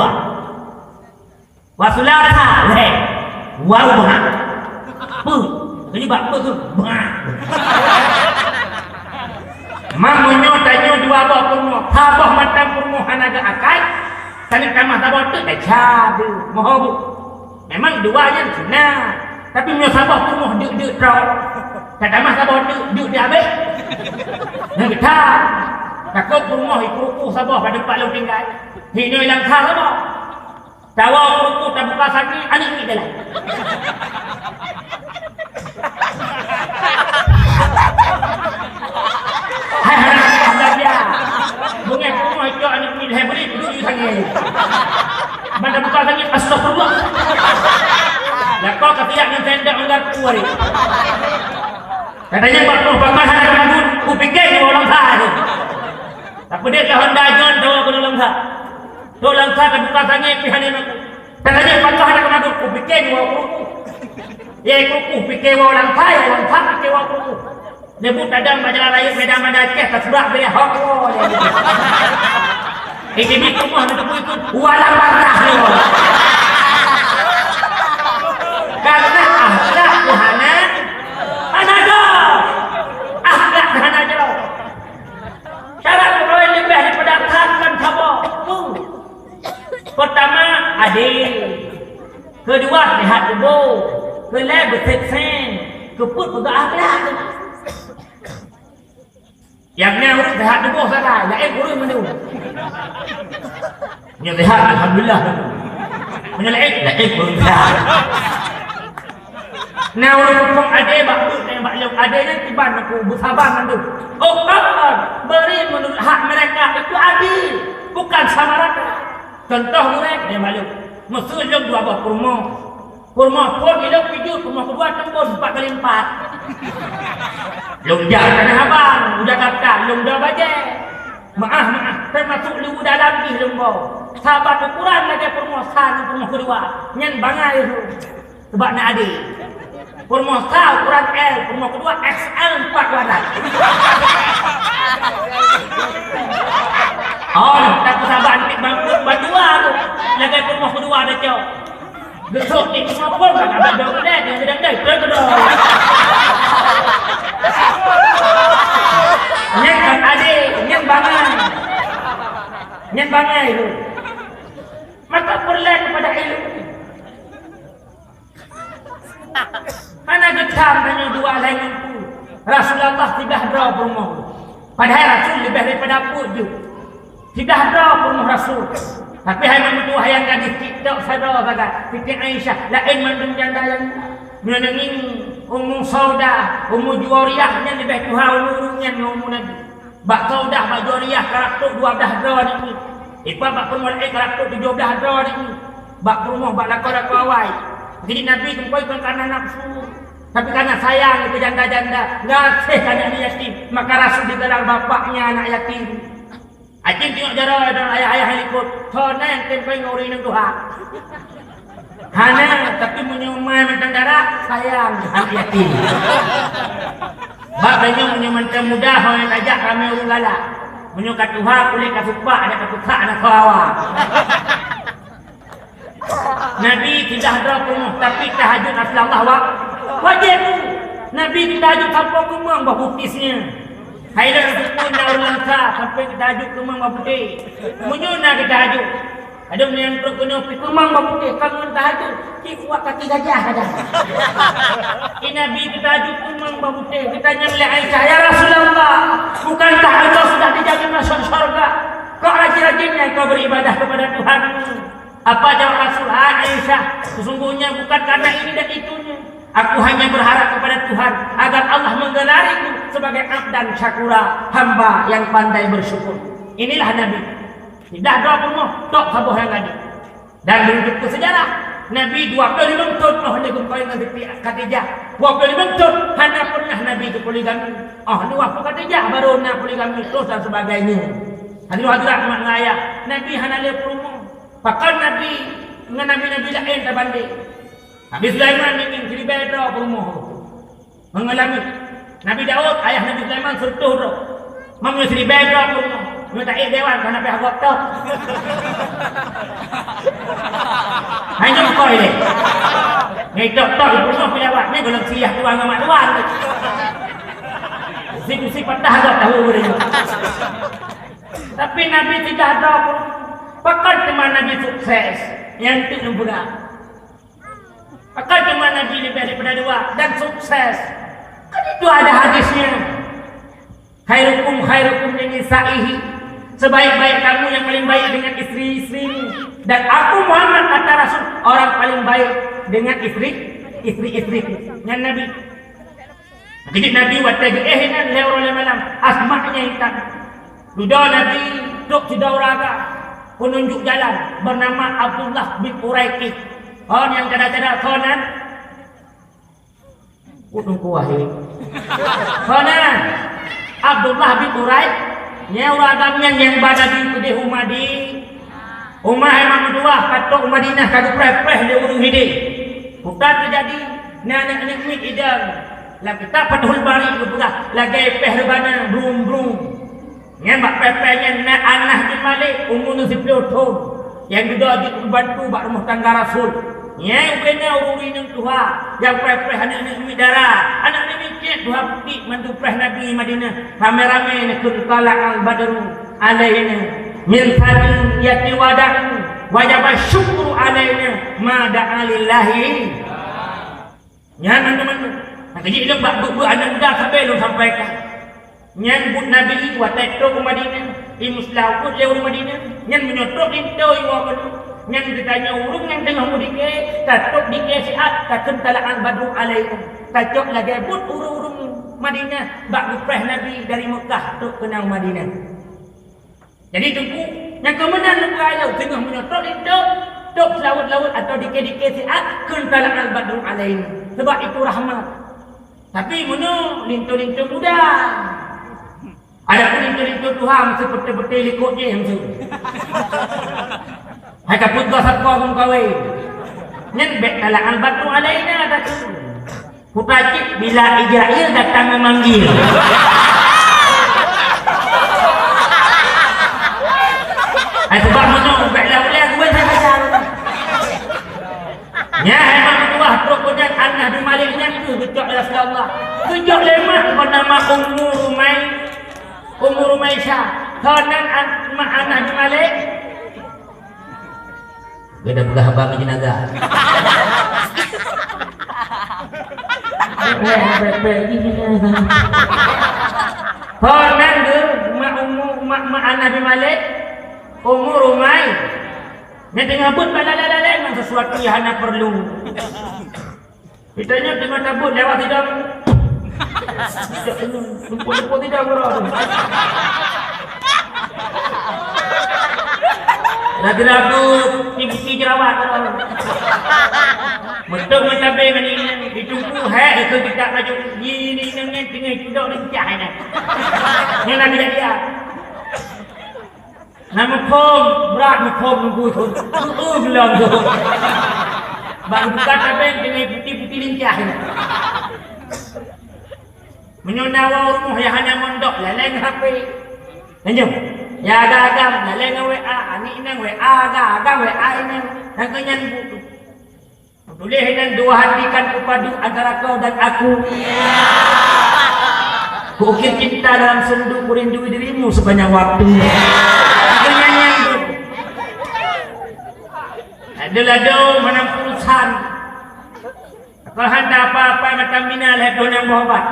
Wasulasa leh. Wow banget. Ini bapa tu banget. Mamunyo tanyo dua bah kurmo. Habah matang kurmo hanaga akai. Tani kamah sabah tu dah cadu. Mohobu. Memang duanya sunat. Tapi punya sabah kurmo duk teruk. Kata mah sabah duk dia habis. Yang kita takut kurmo ikut sabah pada pak lu tinggal. Hino hilang sabah. Tawa kuku tak buka sakit, anak ni dah lah. Hai anak dia. Bunga rumah itu anak ni dah beri duduk di sangat. Mana buka sakit astagfirullah. Lah kau ketiak dengan tenda enggak keluar. Katanya bapak ada bangun, ku fikir di orang sah. Tapi dia dah hendak jon tawa ke dalam sah. Tolong saya buka sangat pihak aku. Katanya patah ada kena aku fikir wa aku. Ya aku fikir wa orang saya fikir wa aku. Nyebut ada majalah lain medan Aceh tersurat dari hak wa. Ini di rumah itu wala marah ni. Karena akhlak Tuhanan ada. Akhlak Tuhanan aja. Syarat orang lebih daripada takkan sabar. Pertama adil, kedua sehat tubuh, kelima bersih, keput juga akhlak. Yang ni urus sehat tubuh saja, yang urus mana? Yang sehat alhamdulillah. Yang urus sehat. Nah urus pun adil bagus, yang bagus adilnya tiba aku bersabar mandu. Oh Allah beri menurut hak mereka itu adil, bukan sama rata. Contoh mereka dia malu. Musuh jom dua buah kurma. Kurma pun hidup hijau, kurma kedua tembus 4 kali 4. Lumjah tanah abang, udah kata lumjah bajai. Maaf, termasuk lu dalam di lumbau. Sahabat ukuran lagi kurma satu, kurma kedua. Nyan bangai itu. Sebab nak adik. Kurma satu ukuran L, kurma kedua XL 4 wadah. Oh, tak sabar nanti berdua tu. Lagi rumah kedua ada cok. Besok ni semua pun tak ada dong dia sedang dah terus. Nyen kan adik, nyen bangai tu. Maka perlu kepada ilmu. Mana getam hanya dua lain tu. Rasulullah tidak ada rumah. Padahal Rasul lebih daripada pun tu. Tidak ada pun Rasul. Tapi hanya itu yang gadis TikTok sadar saja. Siti Aisyah lain mandung janda yang menengin Ummu Saudah, Ummu Juwariyah yang lebih tuha umurnya Ummu Nabi. Bak Saudah, Bak Juwariyah karakter 12 drone ini. Ipa bak permulai karakter 17 drone ini. Bak rumah bak lakon awal. Jadi Nabi kumpul karena nafsu. Tapi karena sayang ke janda-janda, ngasih anak yatim, maka Rasul digelar bapaknya anak yatim. Acing tengok jara dan ayah-ayah yang ikut. Sona yang tempai ngori dengan Tuhan. Hana tapi menyumai mentang darah sayang anak yatim. Bapaknya menyuman muda orang tajak ramai urung galak. Menyukat Tuhan kulit kasupak ada ketutak anak kawawa. Nabi tidak ada kumah tapi tahajud Rasulullah wajib. Nabi tahajud tanpa kumah bahutisnya. Hailah pun dah langka sampai kita tajuk ke Mang Putih. Menyuna kita tajuk. Ada yang teruk kena pergi ke Mang Putih. Kamu tajuk. Cik kuat kaki gajah ada. Ini Nabi kita tajuk ke Mang Putih. Kita nyelek Aisyah. Ya Rasulullah. Bukankah engkau sudah dijaga masuk syurga? Kau rajin-rajinnya kau beribadah kepada Tuhan. Apa jawab Rasul? Aisyah. Sesungguhnya bukan karena ini dan itunya. Aku hanya berharap kepada Tuhan agar Allah menggelariku sebagai abdan syakura, hamba yang pandai bersyukur. Inilah Nabi. Tidak doa penuh, tok sabuh yang ada. Dan merujuk ke sejarah, Nabi 25 tahun ni kumpul dengan Khadijah. 25 tahun hanya pernah Nabi itu poligami. Ni waktu Khadijah baru nak poligami terus dan sebagainya. Hadirin hadirat mak ayah, Nabi hanya le perumo. Pakai Nabi dengan Nabi-Nabi lain terbanding. Nabi Sulaiman ingin jadi beda perumo. Mengalami Nabi Daud, ayah Nabi Sulaiman sertuh tu. Mamu jadi beda perumo. Minta dewan kerana pihak waktu. Hanya kau ini. Ni tok-tok di perumo pejabat ni kalau siah tuan dengan mak tuan. Si patah agak tahu dia. Tapi Nabi tidak ada pun. Pakai teman Nabi sukses. Yang itu sempurna. Pakai teman Nabi lebih daripada dua. Dan sukses. Kan itu ada hadisnya. Khairukum nisa'ihi. Sebaik-baik kamu yang paling baik dengan istri-istri. Dan aku Muhammad kata Rasul. Orang paling baik dengan istri-istri. Yang Nabi. Jadi Nabi waktu kehinan lewat malam. Asmaknya hitam. Sudah Nabi duduk di dauraga penunjuk jalan bernama Abdullah bin Uraiki. Orang yang cadar-cadar konan udung kuahi konan Abdullah bin Uraik nyauragamian yang bada di kudi umadi umah emang dua katok Madinah kadu preh-preh di udung hiding bukan terjadi nenek-nenek mit idam lagi tak patul bari kebuka lagi peh rebana brum-brum yang bak pepenya nak anak di Malik umur 10 tahun yang juga dibantu bak rumah tangga Rasul yang punya ururi nang tuha yang pepeh anak-anak mi darah anak ni mikir tuha putih mantu preh Nabi Madinah rame-rame nak kala al-badru alaina min sanin yati wadan wajib syukur alaina ma da'alillahi ya teman-teman jadi dia bak anak muda sampai lu sampaikan nyambut Nabi watetok Madinah di muslau pun lewat Madinah nyan menyotok into iwa penuh nyan ditanya urung yang tengah mudike tatok dike siat takun talaan badru alaikum tatok lagi but urung-urung Madinah bak bupreh Nabi dari Mekah tok kenang Madinah. Jadi tunggu yang kemenang lepas ayo tengah menyotok into tok laut-laut atau dike-dike siat kun talaan badru alaikum sebab itu rahmat. Tapi menu lintu-lintu mudah. Ada pun itu Tuhan seperti-seperti likutnya yang tu. Hai kaput gua sakwa pun kawai. Nyen bek talaan batu alaina ada tu. Putajik bila Israel datang memanggil. Hai sebab mana bek lawan gue saya baca. Ya emang tuah prokodan anak di Maliknya tu betul Rasulullah. Tunjuk lemah bernama Ummu Rumaisyah konan anak di Malik beda pegah abang jenazah konan tu mak anak di Malik Ummu Rumai yang tengah but balalalalai sesuatu yang hanya perlu kitanya tengah tabut lewat tidak tidak penuh, lupa-lupa tidak berada. Ragu-ragu, tinggi jerawat kalau. Betul mencapai ini, ditunggu hai ke kita maju. Ini tengah duduk lincah ini. Yang nak dia dia. Nama kom, berat kom nunggu tu. Belum tu. Baru buka tapi tengah putih-putih lincah ini. Menyonawa rumah yang hanya mondok laleng HP. Lanjut. Ya agak-agak laleng WA, ani nang WA agak-agak WA ini. Nang kenyan buku. Tulis dan dua hatikan upadu antara kau dan aku. Kuukir cinta dalam sendu kurindui dirimu sepanjang waktu. Kenyan yang itu. Ada-ada menang pulusan. Kalau hendak apa-apa macam mina lihat don yang berobat.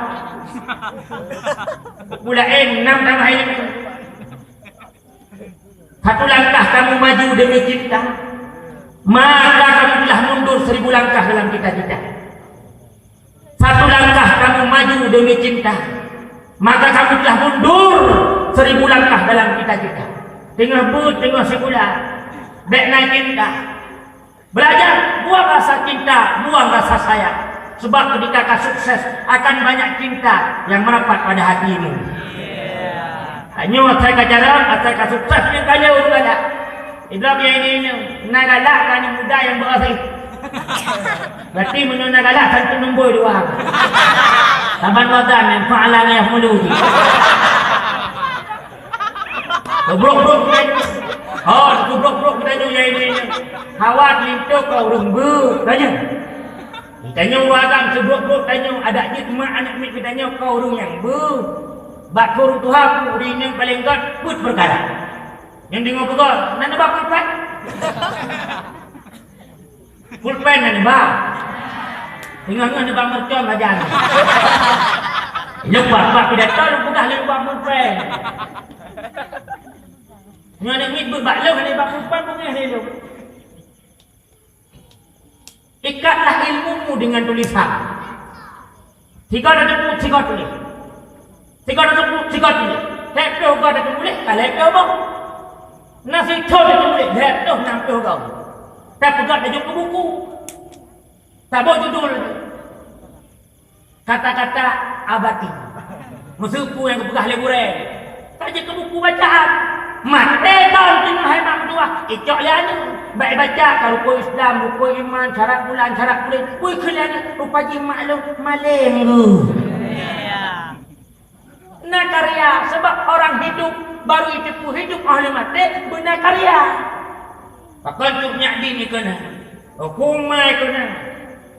Mulain 6 tambah ini. Satu langkah kamu maju demi cinta, maka kamu telah mundur 1000 langkah dalam cita-cita. maju demi cinta, maka kamu telah mundur 1000 langkah dalam cita-cita. Tengah tengah sekolah, baik naik cinta. Belajar, buang rasa cinta, buang rasa sayang. Sebab ketika kau sukses, akan banyak cinta yang merapat pada hatimu. Tanya saya kajaran, saya kau sukses yang kaya orang galak. Ibrahim yang ini, nak galak kan muda yang berasih. Berarti menurut nak galak, satu nombor 2. Taban wadan yang fa'alan yang mulu. Goblok-goblok kita itu. Oh, goblok-goblok kita itu yang ini. Hawat lintuk kau rembuk. Tanya. Tanya orang seblok-blok tanya. Ada jitma anak mik tanya kau orang yang ber. Bakur Tuhan ku ring yang paling god put perkara. Yang dengar pegol. Nak bak pulpen? Pulpen nak bak. Tengah-tengah nak bak mercon bajan. Lepas bak pidato lu pegah lu bak pulpen. Nyo nak mit berbak lu ni bak pulpen pun ni lu. Ikatlah ilmumu dengan tulisan. 3 ada tiga tulis. 3 tulis. Lepas kau ada tulis, kalau lepas apa? Nasi thol ada tulis, lepas 60 kau. Tak pegat ada ke buku. Tak bawa judul. Kata-kata abadi. Musuhku yang pegah leburan. Tak je ke buku bacaan. Mati tahun tengah hemat berdua. Icok lian ni. Baik baca kalau rupa Islam, rupa iman, syarat bulan, syarat kulit. Wih kalian rupa jimat lu maling tu. Benar karya. Sebab orang hidup baru itu hidup ahli mati benar karya. Pakai cuk nyak di ni kena. Hukumai kena.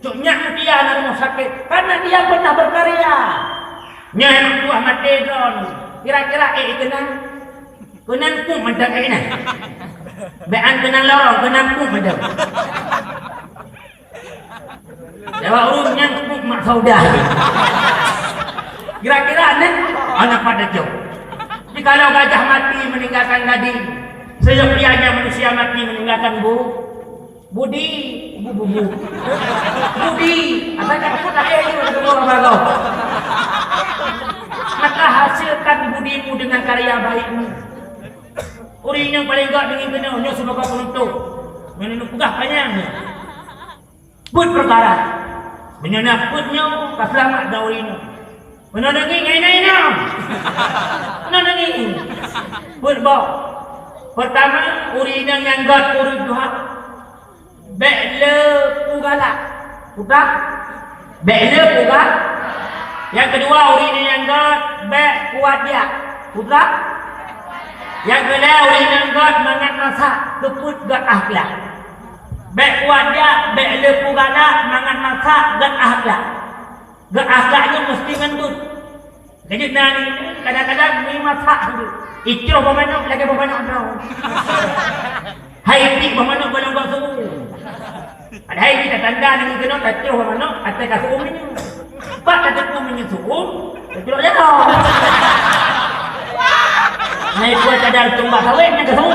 Cuk nyak dia nak rumah sakit. Karena dia pernah berkarya. Nyak yang tuah mati don. Kira-kira kena. Kenan pun macam ini. Bean kenan lorong, kenan pun macam. Jawab urusnya pun mak saudah. Kira-kira anak pada jauh. Jadi kalau gajah mati meninggalkan gading, seyogyanya manusia mati meninggalkan budi. Apa kata tak itu orang bagus. Maka hasilkan budimu dengan karya baikmu. Uri yang paling gak dengan kena hanya sebagai penutup. Menunjuk pegah panjangnya. Put perkara. Menyana putnya keselamat dah uri ini. Menandangi ngaina-ina. Menandangi. Put bawa. Pertama uri yang gak uri Tuhan. Bekle pugalak. Putak. Bekle pugal. Yang kedua uri yang gak bek kuat dia. Putak. Yang kedua orang yang God mangat masak keput God akhlak. Baik kuat dia, baik lepu gala mangat masak God akhlak. God akhlaknya mesti ngandut. Jadi nani kadang-kadang ni masak tu. Ikro bermanuk lagi bermanuk tau. Hai tik bermanuk belum kau suruh. Ada hai kita tanda dengan kena kacau bermanuk atas kasut ni. Pak kata aku menyusuh. Kacau je tau. Naik kuat cadar tumbak sawit yang kesuh.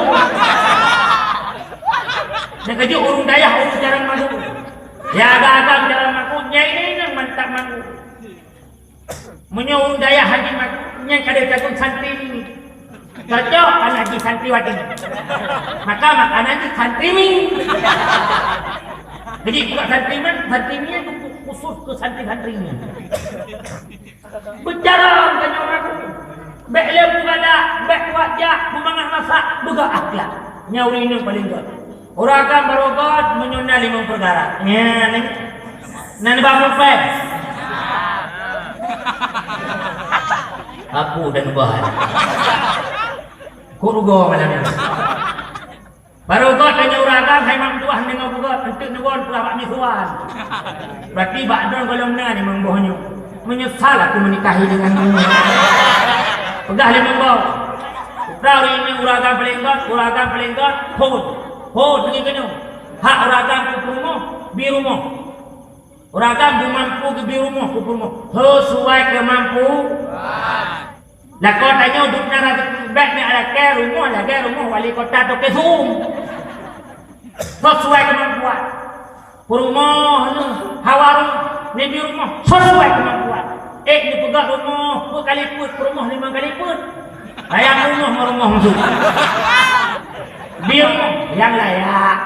Yang kejuk urung dayah urung jarang masuk. Ya agak-agak jarang masuk. Nyai ini mantap masuk. Punya urung dayah haji masuk. Nyai kada cakup santri ini. Cocok kan haji santriwati. Maka makanan haji santri ini. Jadi bukan santri ini khusus ke santri-santrinya. Berjarang kan orang aku. Baik lepu gada, baik kuat dia, memangah masak, buka akhlak. Nyauri ini paling god. Orang akan barogat menyunah 5 perkara. Ya, ni. Nani bangun fed. Aku dan bahan. Kurugo malam ni. Barogat tanya orang akan, hai mam tuah dengan bugat, untuk nuan pula bak misuan. Berarti bak don kalau mana ni mangbohnya. Menyesal aku menikahi denganmu. Pedah 5 bau. Hari ini uragan paling god, hod dengan kena. Hak uragan ku rumah, bi rumah. Uragan bu mampu ke bi rumah, ku rumah. Sesuai ke mampu. Lah kau tanya duk nara baik ni ada ke rumah wali kota tu ke zoom. Sesuai kemampuan. Rumah hawaru ni bi rumah sesuai kemampuan. Ni pegak rumah 4 kali put, rumah 5 kali put. Ayam rumah masuk. Dia yang layak.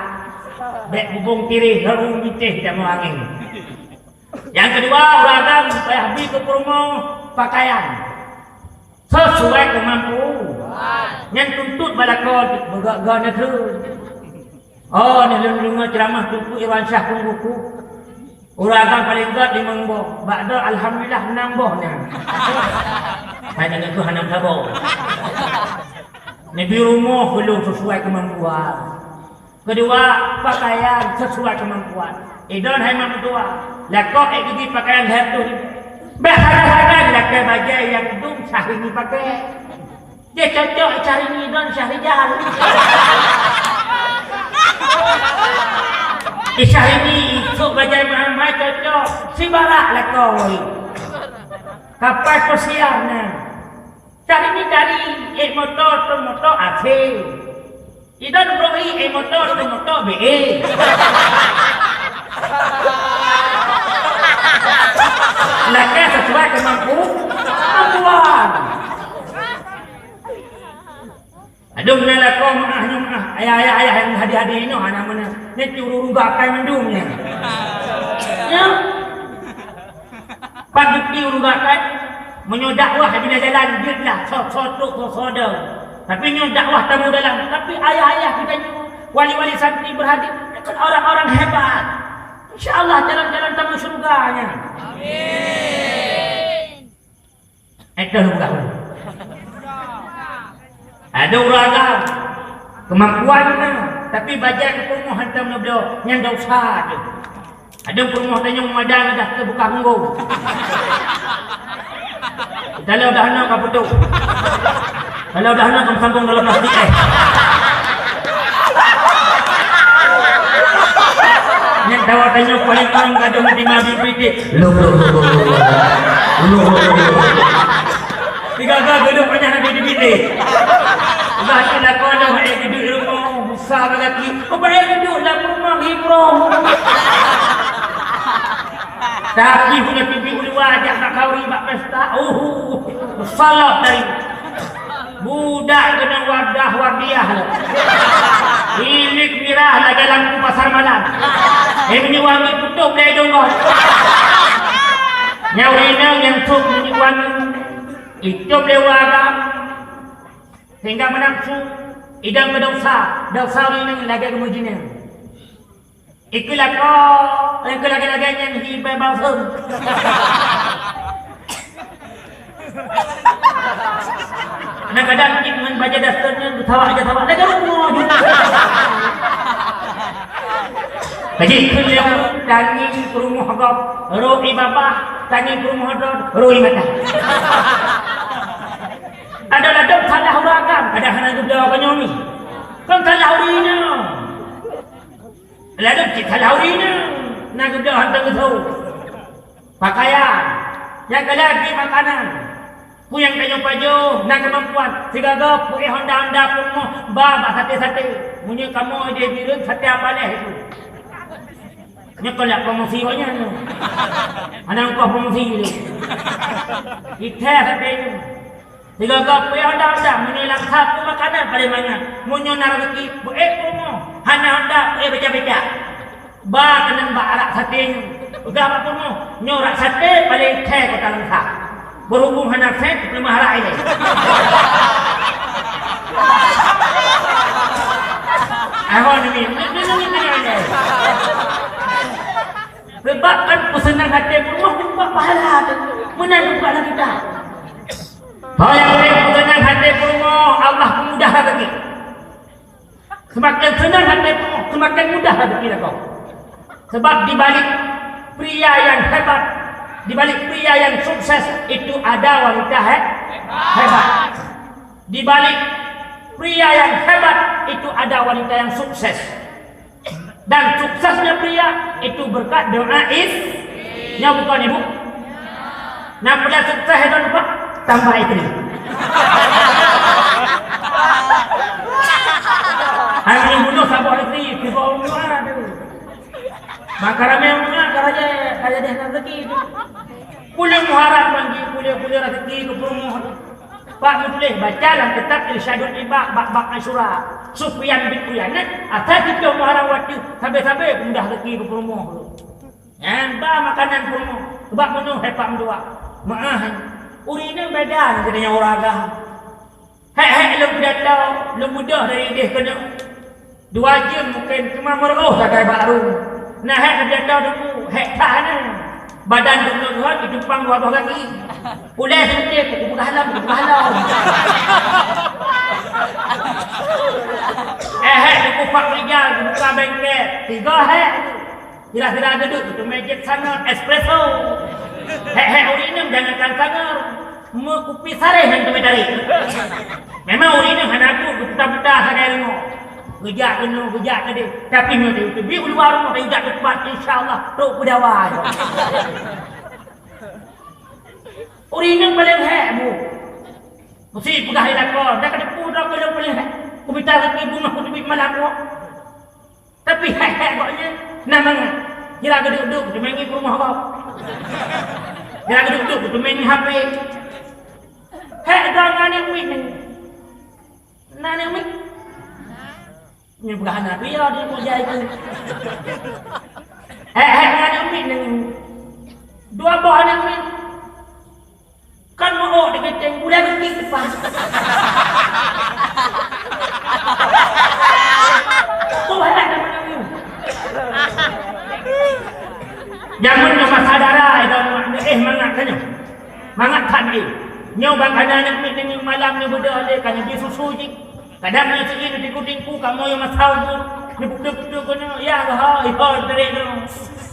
Bek hubung kiri, harung bitih tak mau angin. Yang kedua, uragam supaya habis ke rumah pakaian sesuai kemampuan. Yang tuntut balakon bergak-gak negeri. Oh, ni lembunga ceramah Tunku Irwan Syah pun buku. Uragam paling gak 5 boh. Ba'da alhamdulillah 6 boh ni. Hanya dengan tu hanam sabar. Ni di rumah belum sesuai kemampuan. Kedua, pakaian sesuai kemampuan. Idon hai mak tua. Lakok gigi pakaian satu. Bahkan lakai baju yang dum Syahrini pakai. Dia cocok cari ni Idon Syahrijal. Syahrini esok baju mai cocok. Si barak lakoi. Kapai kosiarnya. Syahrini cari motor tu motor AC. Idon beri motor tu motor BE. Lakai sesuai kemampuan. Aduh menala kau ayah yang hadi-hadi ini anak mana ni cururu gakai mendungnya. Ya. Pagi urung gakai menyodakwah bila jalan dia sotok soda. Tapi nyodakwah tamu dalam. Tapi ayah-ayah kita ni wali-wali santri berhadir dekat orang-orang hebat. InsyaAllah jalan-jalan tamu syurganya. Amin. Itu urang. Ada urang kemampuannya, tapi baca ke rumah hantam nabdo yang dosa tu. Ada rumah tanya memadang dah terbuka punggung. Kalau dah nak kau putuk. Kalau dah nak kau sambung dalam plastik Yang tawa tanya paling kurang kadang di mabi piti. Loh. Tiga gedung banyak nak di piti. Bahkan kau dah duduk rumah besar lagi. Kau bayar duduk dalam rumah hibroh. Tapi punya pipi ulu wajah nak kawin bak pesta. Salah dari budak kena wadah wadiah lah. Hilik mirah lagi lampu pasar malam. Ini wangi tutup dari dongol. Nyawina yang sup ini wangi. Itu lewat sehingga menafsu idam berdosa. Dosa ini lagi kemujian. Ikulah kau, ikulah lagi yang hibai balsam. Nak kadang dengan baca dasarnya tawa aja tawa. Lagi rumah juga. Jadi kuliah tanging rumah kau, roi bapak, tanging rumah kau, roi mata. Adalah dok salah uragam, ada hana juga banyomi. Kau salah urinya. Lalu kita laurinya, nak juga hantar ke tahu. Pakaian, yang lagi makanan. Puyang kayu baju, nak kemampuan. Sigaga puye honda pumo, baba sate. Punya kamu ada biru sate apa leh itu. Nyekolak promosi banyak tu. Anak kau promosi tu. Kita sate itu. Sigaga puye honda, punya langkah tu makanan paling banyak. Punya naraki puye pumo, hana honda puye beca-beca. Ba kena ba arak sate. Udah apa pumo, nyorak sate paling kaya kota langkah. Berhubung hendak saya belum harap ini. Awak ni aja. Sebabkan pesanan hati rumah buat pahala tu. Mana buat lagi kita? Yang pesanan hati rumah Allah mudah lagi. Semakin senang hati rumah, semakin mudah lagi kau. Sebab di balik pria yang hebat, di balik pria yang sukses itu ada wanita hebat. Di balik pria yang hebat itu ada wanita yang sukses. Dan suksesnya pria itu berkat doa istri. Bukan ibu. Nah, pada sukses itu apa? Tambah istri. Hanya bunuh sabuk istri, tiba umur ada. Maka ramai orang karaja dia rezeki itu. Pulang muharap lagi dia punya rezeki ke perumahan. Pak Mutulih bacalah tetap irsyadul ibak bak Asyura. Sufyan bin Uyainah atas itu Muharram waktu sampai-sampai mudah rezeki ke perumahan. Yang ba makanan perumahan. Sebab penuh hebat dua. Maah. Urina badan katanya orang agak. Hei, lu tidak tahu, lu mudah dari dia kena 2 jam mungkin cuma meruh kata baru. Nah, hei tidak tahu dulu, hei tahan badan dulu tuan itu pang 2 kaki. Pulai sedikit, buka halam. Hei, aku pak rijal, buka bengkel, 3 hei. Tidak duduk, itu meja sangat espresso. Hei, urina jangankan sangat. Mau kopi sare yang kami tarik. Memang urina hanya aku buta-buta sakai ilmu. Gejak ke dia. Tapi nanti itu biar luar rumah tidak cepat insyaAllah ruk berdawa. Urina paling hek bu. Mesti pegah hilang kau. Dah kena pudra paling hek. Aku minta lagi bunga aku duduk malam kau. Tapi hek koknya namanya. Kira duduk dia main ke rumah kau. Kira duduk dia main HP. Hei, dah nani mik ni. Nani mik. Ni bukan anak dia mau jadi tu. Hei, nani mik ni. 2 buah anak mik. Kan mau dia keceng bulan mik depan. Tu ada mana ni? Jangan masa darah itu mangat kan? Mangat kan ni. Nyaw bang anak ni dengan malam ni berdoa dia kan dia susu je. Kadang ni sini di kutingku kamu yang masau tu. Ni bukti-bukti kena ya ha ihor dari tu.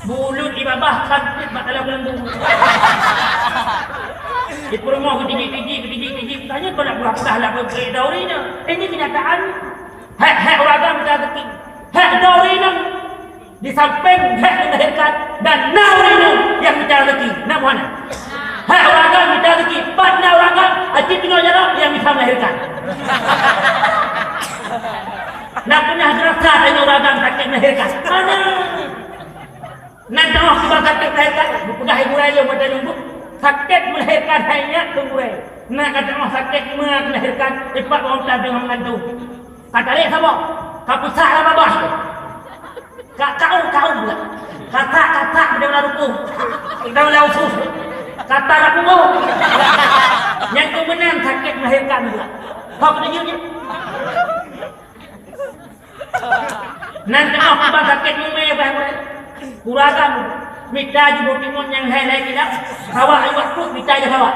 Bulut ibabah cantik bakal belum. Di rumah ketinggi tanya kau nak berapa lah beri dauri ni. Ini kenyataan. Hak orang minta rezeki. Hak dauri ni di samping hak melahirkan dan dauri ni yang minta rezeki. Nak mana? Hei orang minta rezeki, pada orang asyik tengok jarak yang bisa melahirkan. Nak punya rasa tanya orang sakit melahirkan. Mana? Nak tahu sebab sakit melahirkan, bukan ibu raya macam lumbu. Sakit melahirkan hanya tungguai. Nak kata orang sakit melahirkan, cepat orang tak dengan mengantu. Kata dia siapa? Kau pusat lah babas. Kau pula. Kata benda rukuh. Kita boleh usus. Kata aku mau. Yang kau menang sakit melahirkan pula. Kau kena jujur. Nanti aku bang sakit lumeh bahan. Kuragan. Minta juga timun yang hai tidak. Hawa waktu minta je hawa.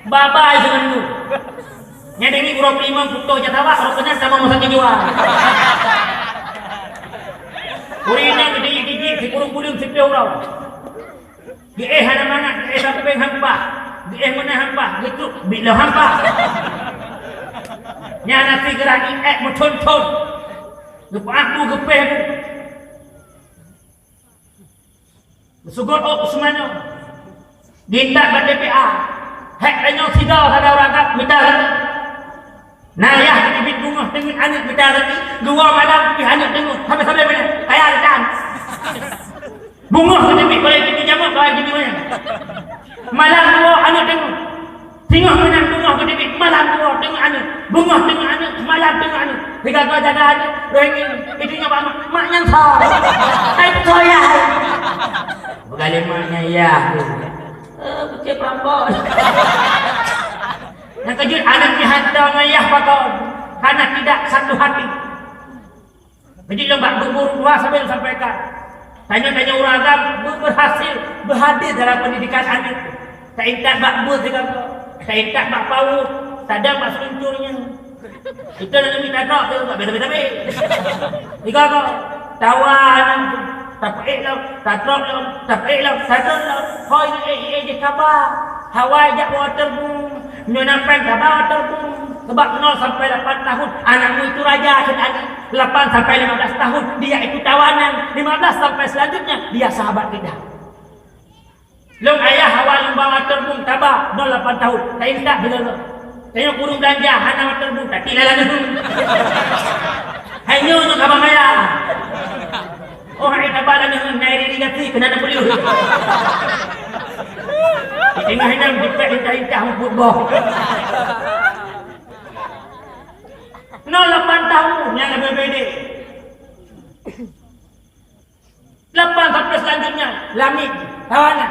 Baba dengan tu. Yang ini kurang 5 puto je hawa. Kalau kena sama masa kejual. Urina gede-gede si kurung-kurung si orang. Dia mana dia sampai hampa. Dia mana hampa, gitu bila hampa. Nya nanti gerak muncul. Lupa aku gepeh tu. Sugot semana. Gintak kat DPA. Hek anyong sidau ada orang kat minta rezeki. Nah ya, bibit bunga dengan anak minta rezeki. 2 malam pergi anak tengok. Sampai mana? Kaya rekan. Bunga kena ambil kalau kita jamak kalau jadi mana. Malam 2 anak tengok. Tengok mana bunga kena ambil. Malam 2 tengok anak. Bunga tengok anak. Malam tengok anak. Jika kau jaga anak. Rohingin. Itunya pak mak yang sah. Hai soya. Berkali maknya ya. Kecil perampok. Yang kejut anak dihantar dengan ayah pakon. Karena tidak satu hati. Jadi lembak berburu 2 sampai sampaikan. Tanya-tanya orang agam berhasil berhadir dalam pendidikan anak. Tak intak bak bus dengan kau. Tak intak bak paut. Tak ada bak seluncurnya. Itu nak minta nak tu. Tak beda-beda. Jika kau tawan. Tak peik lah. Tak trok lah. Tak peik lah. Tak trok lah. Kau ini je khabar. Hawaii jak water boom. Nyonampan khabar water boom. Sebab 0 sampai 8 tahun anakmu itu raja sebenarnya. 8 sampai 15 tahun dia itu tawanan. 15 sampai selanjutnya dia sahabat kita. Long ayah awal membawa terbung tabah 08 tahun. Tak intak bila tu. Tengok kurung belanja hana terbung tak tilala tu. Hanya untuk abang ayah. Oh hai tabah dengan nairi digati kena nak beli. Tengah henam dipek hintah-hintah football. 8 tahun yang lebih bedek. 8 sampai selanjutnya langit tawanan.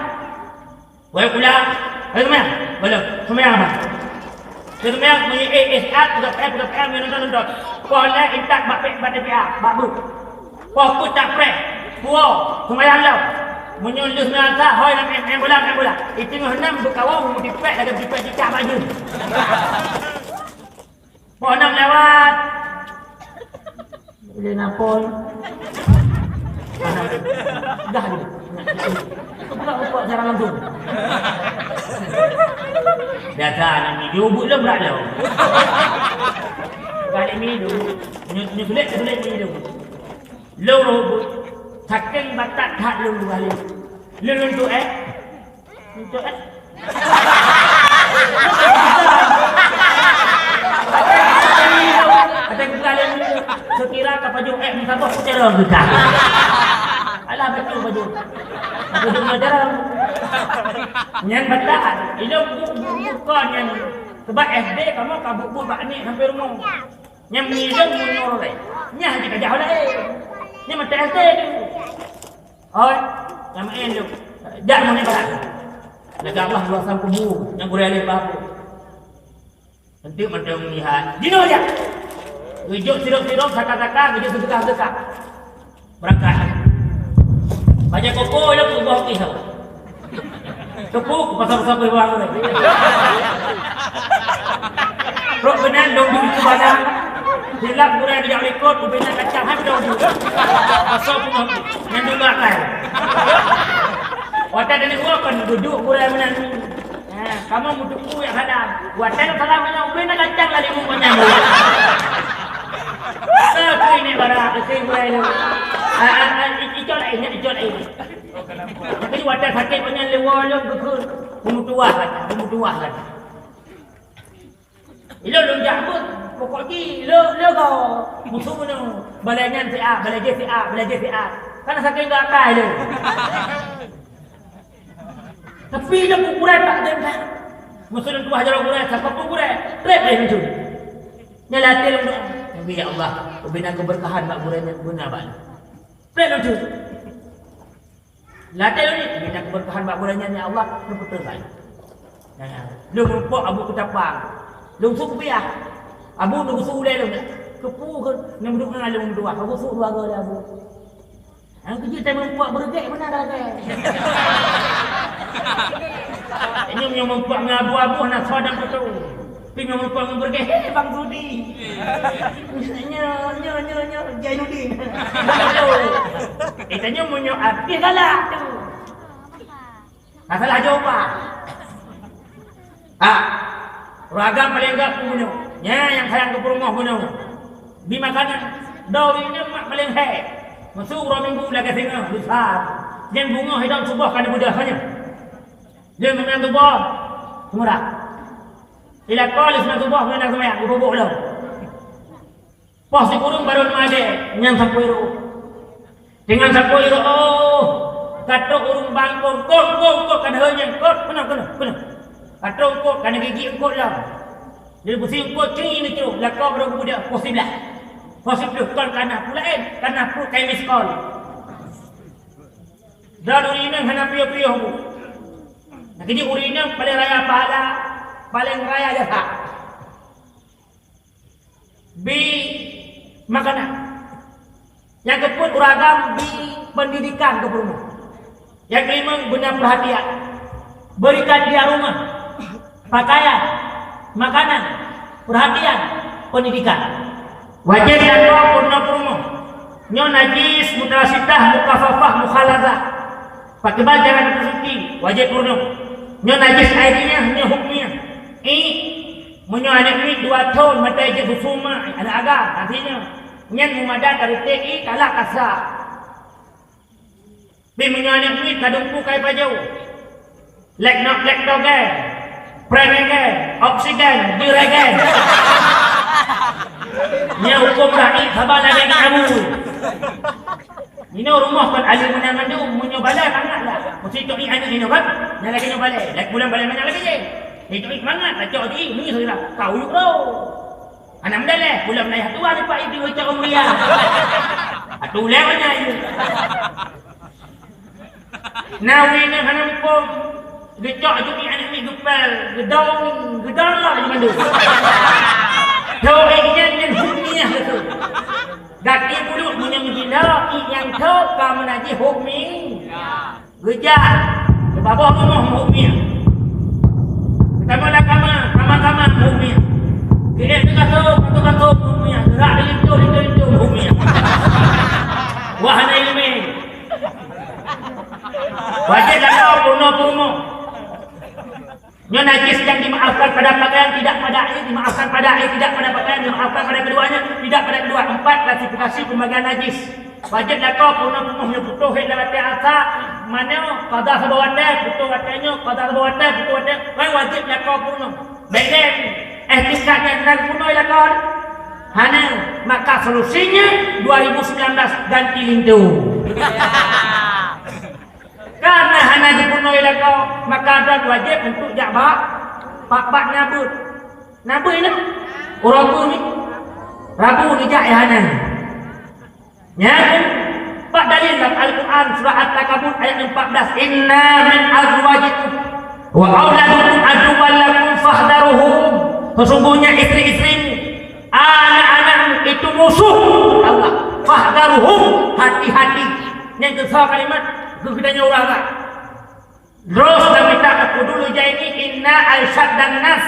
Boleh pulang. Semayang. Belum. Semayang apa? Semayang punya ASR Pudak PM nonton. Boleh intak bakpek BDPA. Bakbuk. Fokus tak prek. Puau. Semayang lau. Menyulus neraka. Hoi nak main bola. Itu henam berkawang. Dipek lagi dipek cicak baju. Pohon 6 lewat. Boleh napol. Dah dia. Buka cara langsung. Biasa anak ni dia ubut lah berat dah. Balik minum. Nyusulit minum. Lu ubut. Saking batak tak lu balik. Lu untuk Untuk ada kekalian sekira kapaju minta toh cerah kita. Alah betul baju. Aku dengar cerah. Nyan bataan. Ini bukan yang sebab SD kamu kabut bak ni sampai rumah. Yang minum munyor lai. Nyah je kajah lai. Ni mata SD tu. Oh, yang main tu. Dak mau ni barat. Lega Allah luasan kubur yang boleh alih apa. Nanti mereka melihat. Dino aja. Rujuk sirop-sirop, saka-saka, rujuk sedekah-sedekah. Berangkat. Banyak koko yang tu bawa kisah. Tepuk, pasal-pasal berbuang boleh. Rok benan, dong duduk ke badan. Silap kurang dia rekod, benar kacang. Hai dong duduk. Pasal pun yang juga kan. Wadah dari gua kan duduk kurang benan. Kamu mutuku yang hadam. Wadah salah benar, benar kacang lah limu menyambut. Aku ini barang, aku ini icol ini. Tapi wadah sakit punya lewalong betul. Pemutuah kan. Ilo lu jambut, pokoknya lo kau musuh punya balangan si A, belajar si A. Karena sakit enggak akal lo. Tapi dia kukurai tak ada. Musuh tu hajar kukurai, siapa kukurai? Trep dia macam. Nyalatil lu. Ya Allah, bina keberkahan mak burannya guna bal. Trep macam. Latil ni bina keberkahan mak burannya ya Allah, lu betul kan. Lu rumpok abu ketapang. Lu supiah. Abu lu sule lu. Kepu ke nak duduk dengan lu dua. Abu su dua gol abu. Ang kerja time mempuak bergek mana dah ke. Ini yang mempuak dengan abu-abu nak sadam betul. Tapi yang mempuak dengan bergek, Bang Sudi. Nya Jainuddin. Tanya munyo api galak tu. Masalah jawapan. Ragam paling enggak punya. Yang sayang ke rumah punya. Di makanan daun ini mak paling hai. Masuk orang minggu lagi tengah besar. Yang bunga hidup subah kan mudahnya. Dia menang subah murah. Ila qalis menang subah menang semayang bubuk lah. Pas kurung baru ada yang sapuiru. Dengan sapuiru kata urung bangkong kok kan hanya kok kena. Atau kok kan gigi kok lah. Dia bersih kok cing ni tu. Lakau baru budak posible. Posible kan kana pulain kana pu kai miskol. Dan urina hana prio bu. Nak jadi urina paling raya pahala, paling raya jasa. Bi makanan. Yang keempat uragam di pendidikan ke rumah. Yang kelima benar perhatian. Berikan dia rumah, pakaian, makanan, perhatian, pendidikan. Wajib dan doa purna rumah. Nyo najis, mutasitah, mukafafah, mukhalazah. Pakai jangan bersuci, wajib purna. Nyo najis airnya, nyo hukumnya. Menyo anak ni 2 tahun mata je busuma, anak agak artinya. Nyen mumadan dari TI kalah kasar. Bi menyo anak ni kadungku kai pajau. Lek dogen, premegen, oksigen, diregen. Nya hukum rakyat sabar lagi kamu. Ini rumah kan alim menangan tu, punya balai mangatlah. Mesti tok anak ini kan. Yang lagi nya balai. Lagi bulan balai mana lagi je. Ni tok mangat acak di ni saya kau yuk ro. Anak mendaleh, bulan menayah tu ada pak ibu acak umria. Atu lewanya ini. Nawi ni hanam pom. Gecok tu anak ni dupal, gedang lah di mandu. Tok yang hukumnya tu. Gati mulut menyang gila, yang kau kamu nanti hukmi. Gejak, sebabah rumah hukmi. Pertama kama hukmi. Kira kata hukmi. Gerak lintu hukmi. Wahana ilmi. Wajib kau puno. Yang najis yang dimaafkan pada pakaian, tidak pada air, dimaafkan pada air, tidak pada pakaian, dimaafkan pada keduanya, tidak pada kedua. 4 klasifikasi pembagian najis. Wajiblah kau punuh-punuhnya putuh dalam asal mana qada sabawatan, putuh katanya, qada sabawatan, putuh katanya. Wajiblah kau punuh. Baiklah, etikatnya dan punuhlah kau. Hana, maka solusinya 2019 ganti lintu. Karena hanya dipenuhi kau, maka ada wajib untuk jabak pak nabut. Nabut ini Rabu ni jak hana. Ya, pak dalil dalam Al-Quran surah At-Takabur ayat 14. Inna min azwajikum wa auladukum aduwwan lakum fahdharuhum. Sesungguhnya istri-istrimu, anak-anakmu itu musuh Allah. Fahdharuhum, hati-hati. Yang kedua kalimat kepadanya orang tak. Terus kami tak aku dulu jadi inna aisyad dan nas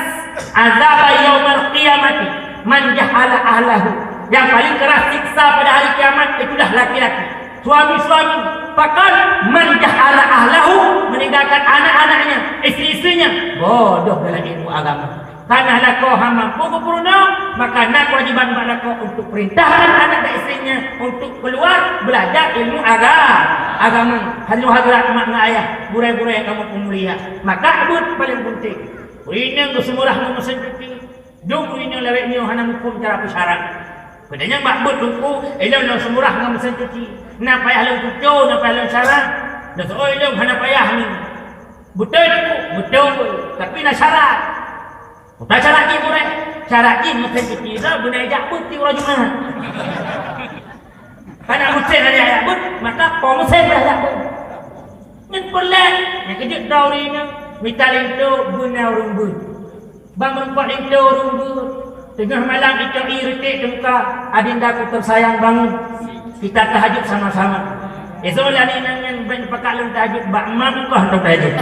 azab yaumil qiyamati man jahala ahlahu. Yang paling keras siksa pada hari kiamat itulah laki-laki. Suami-suami bahkan man jahala ahlahu, meninggalkan anak-anaknya, istri-istrinya. Bodoh dalam ilmu agama. Karena kau mampu berpurna, maka nak kewajiban pada kau untuk perintahkan anak dan istrinya untuk keluar belajar ilmu agama. Halu hadirat mak dengan ayah, burai-burai yang kamu pemulia. Maka abud paling penting. Ini tu semurah mu mesin cuci. Duk ini leweknya hana hukum cara persyarat. Padanya makbud tungku, elok semurah dengan mesin cuci. Nak payah lu cucu, nak payah lu syarat. Dah so elok hana payah ni. Betul. Tapi nak syarat. Tak syarat ni burai. Syarat ni mesin cuci dah guna ejak putih orang Jumaat. Karena mesin ada ayat pun, maka kau mesin dah ayat pun. Yang pelan, yang kejut dauri ni, vital itu guna rumbut. Bang merempat itu rumbut. Tengah malam itu iritik tengka, adindaku tersayang bangun. Kita tahajud sama-sama. Esok lah ni yang pakak long tahajud, bak mak kau hantar tahajud.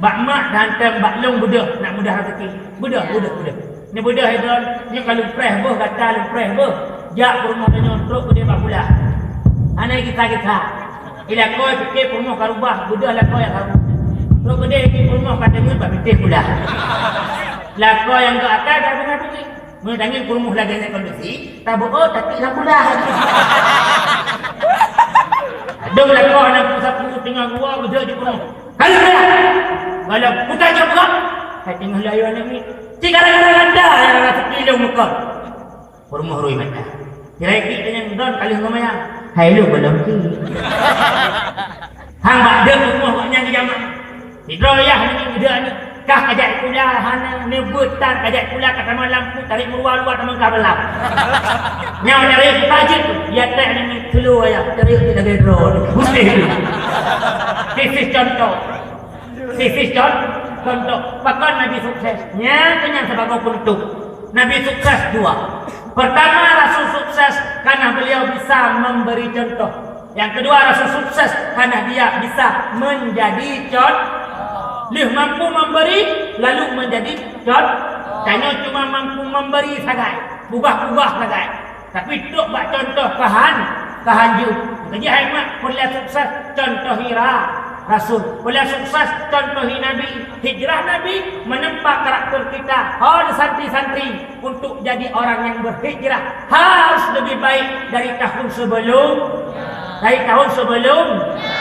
Bak mak dah hantar bak long budak, nak mudah rezeki. Budak. Ni budak itu, ni kalau preh boh, kata lu preh boh. Jak rumah dia nyontrok ke dia bak pula. Ana kita. Ila kau fikir rumah karubah, budak lah kau yang tahu. Terus ke dia fikir rumah pada ngut bak fikir pula. Lah kau yang ke atas dah benar fikir. Mun tangin rumah lagi nak kondisi, tak boh tapi lah pula. Dong lah kau anak sapu tengah gua budak di rumah. Kalau putar je buka. Hai tengah layu anak ni. Gara-gara anda yang rasa kilo muka. Rumah rui mata. Kira-kira dengan don kali ngomong. Hai lu belum ki. Hang bak de rumah kok nyang jamak. Hidroyah ni budak ni. Kah ajak kuliah hana ni butan ajak kuliah kat taman lampu tarik meluar-luar taman kabelap. Nyau nyari tajid tu. Ya tak ni keluar ya. Tarik di negeri drone. Putih tu. Sisi contoh. Bahkan Nabi sukses. Nyatanya sebagai bentuk. Nabi sukses 2. Pertama, Rasul sukses karena beliau bisa memberi contoh. Yang kedua, Rasul sukses karena dia bisa menjadi contoh. Dia mampu memberi lalu menjadi contoh. Tanya cuma mampu memberi sagai, bubah-bubah sagai. Tapi tuk buat contoh kehanjut. Jadi hikmat boleh sukses contoh Rasul. Boleh sukses contoh Nabi. Hijrah Nabi menempa karakter kita. Harus santri-santri untuk jadi orang yang berhijrah harus lebih baik dari tahun sebelum.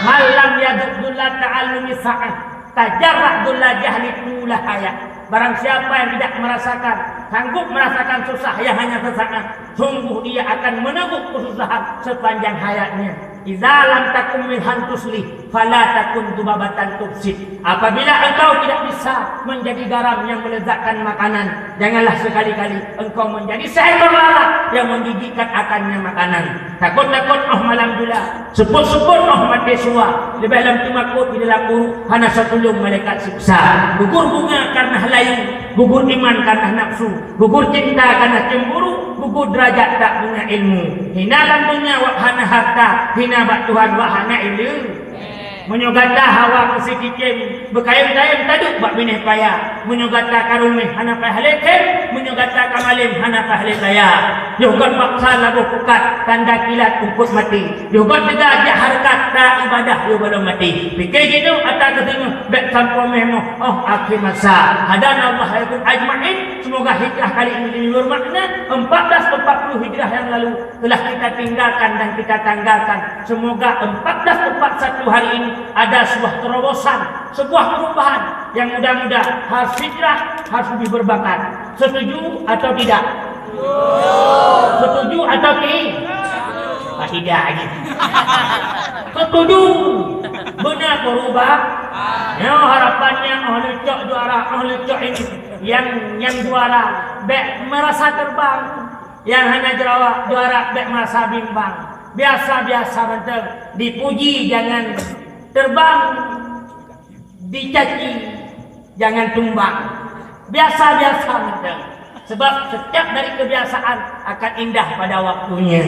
Malam yadullah ta'allumi sa'ah. Tajarrah dullah jahli tulah ayat. Barang siapa yang tidak merasakan, sanggup merasakan susah yang hanya sesaat, sungguh dia akan meneguk kesusahan sepanjang hayatnya. Idza lam takum minhan tuslih fala takun tubabatan tufsid. Apabila engkau tidak bisa menjadi garam yang melezatkan makanan, janganlah sekali-kali engkau menjadi seekor lalat yang menggigitkan akannya makanan. Takut-takut malam jula, sebut-sebut mati suah, di dalam timakut di dalam guru hana satulung malaikat siksa. Gugur bunga karena layu, gugur iman karena nafsu, gugur cinta karena cemburu, gugur derajat tak punya ilmu. Hinalan dunia wa hana harta, hina bak Tuhan wa hana ilmu. Menyogata hawa kesikikim, berkayam-kayam taduk bak binih payah. Menyogata karumih hana payah lekem, menyogata kamalim hana payah lekaya. Yugot paksa lagu kukat, tanda kilat umput mati. Yugot tegak jak harkat, tak ibadah yu belum mati. Fikir gitu atas ketemu, bek sampo mehmo, oh akhir masa. Hadan Allah yakun ajma'in. Semoga hijrah kali ini bermakna 1440 hijrah yang lalu telah kita tinggalkan dan kita tanggalkan. Semoga 1441 hari ini ada sebuah terobosan, sebuah perubahan yang mudah-mudahan harus hijrah, harus lebih berbakat. Setuju atau tidak? Setuju atau tidak? Tidak aja. Setuju. Benar berubah. Ya, harapannya ahli cok juara, ahli cok ini yang juara bek merasa terbang, yang hanya juara bek merasa bimbang. Biasa-biasa betul, dipuji jangan terbang, dicaci jangan tumbang. Biasa-biasa betul. Sebab setiap dari kebiasaan akan indah pada waktunya.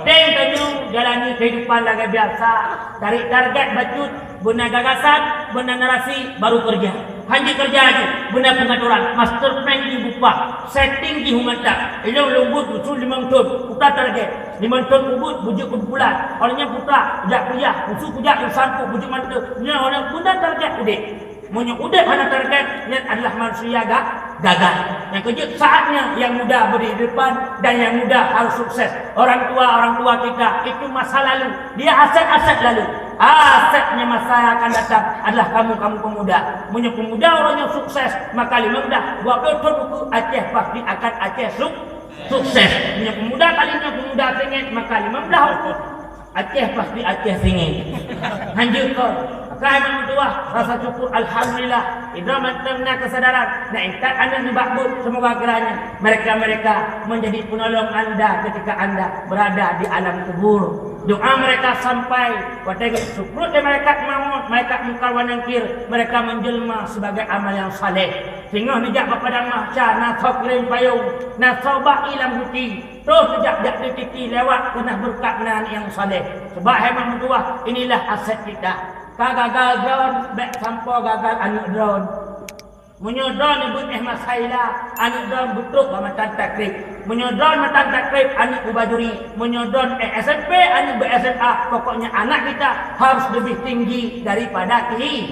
Penting jalani kehidupan lagi biasa. Tarik target bacut, benar gagasan, benar narasi, baru kerja. Hanya kerja aja, benar pengaturan, master plan di bupa, setting di humanta. Ini lembut usul 5 ton, putra target. 5 ton ubud, bujuk kumpulan. Orangnya putra, ujak kuliah, usul kujak yang sampu, bujuk mantap. Ini orang benar target udah. Punya udah hana target, ini adalah manusia gagal. Yang kejut saatnya yang muda beri depan dan yang muda harus sukses. Orang tua kita itu masa lalu, dia aset-aset lalu. Asetnya masa yang akan datang adalah kamu pemuda. Punya pemuda orang yang sukses, maka lima muda. Buat betul buku Aceh pasti akan Aceh sukses. Punya pemuda kalinya pemuda sengit, maka lima muda Aceh pasti Aceh sengit. Lanjutkan. Kami berdoa, rasa syukur alhamdulillah. Idraman terna kesadaran. Nah, ingat anda dibakbut, semoga kiranya mereka menjadi penolong anda ketika anda berada di alam kubur. Doa mereka sampai pada syukur mereka maut, mereka mungkar wa nangkir, mereka menjelma sebagai amal yang saleh. Sehingga dijak kepada mahsyar, nasab kirim payung, nasabah ilam huti. Terus sejak dititi lewat kena berkat yang saleh. Sebab hemat berdoa, inilah aset kita. Gagal drone, bek sampo gagal anak drone. Menyodron ibu Ahmad Saila, anak drone betul matan takrib. Menyodron matan takrib anak ubajuri. Menyodron SMP, anak BSNA. Pokoknya anak kita harus lebih tinggi daripada kita.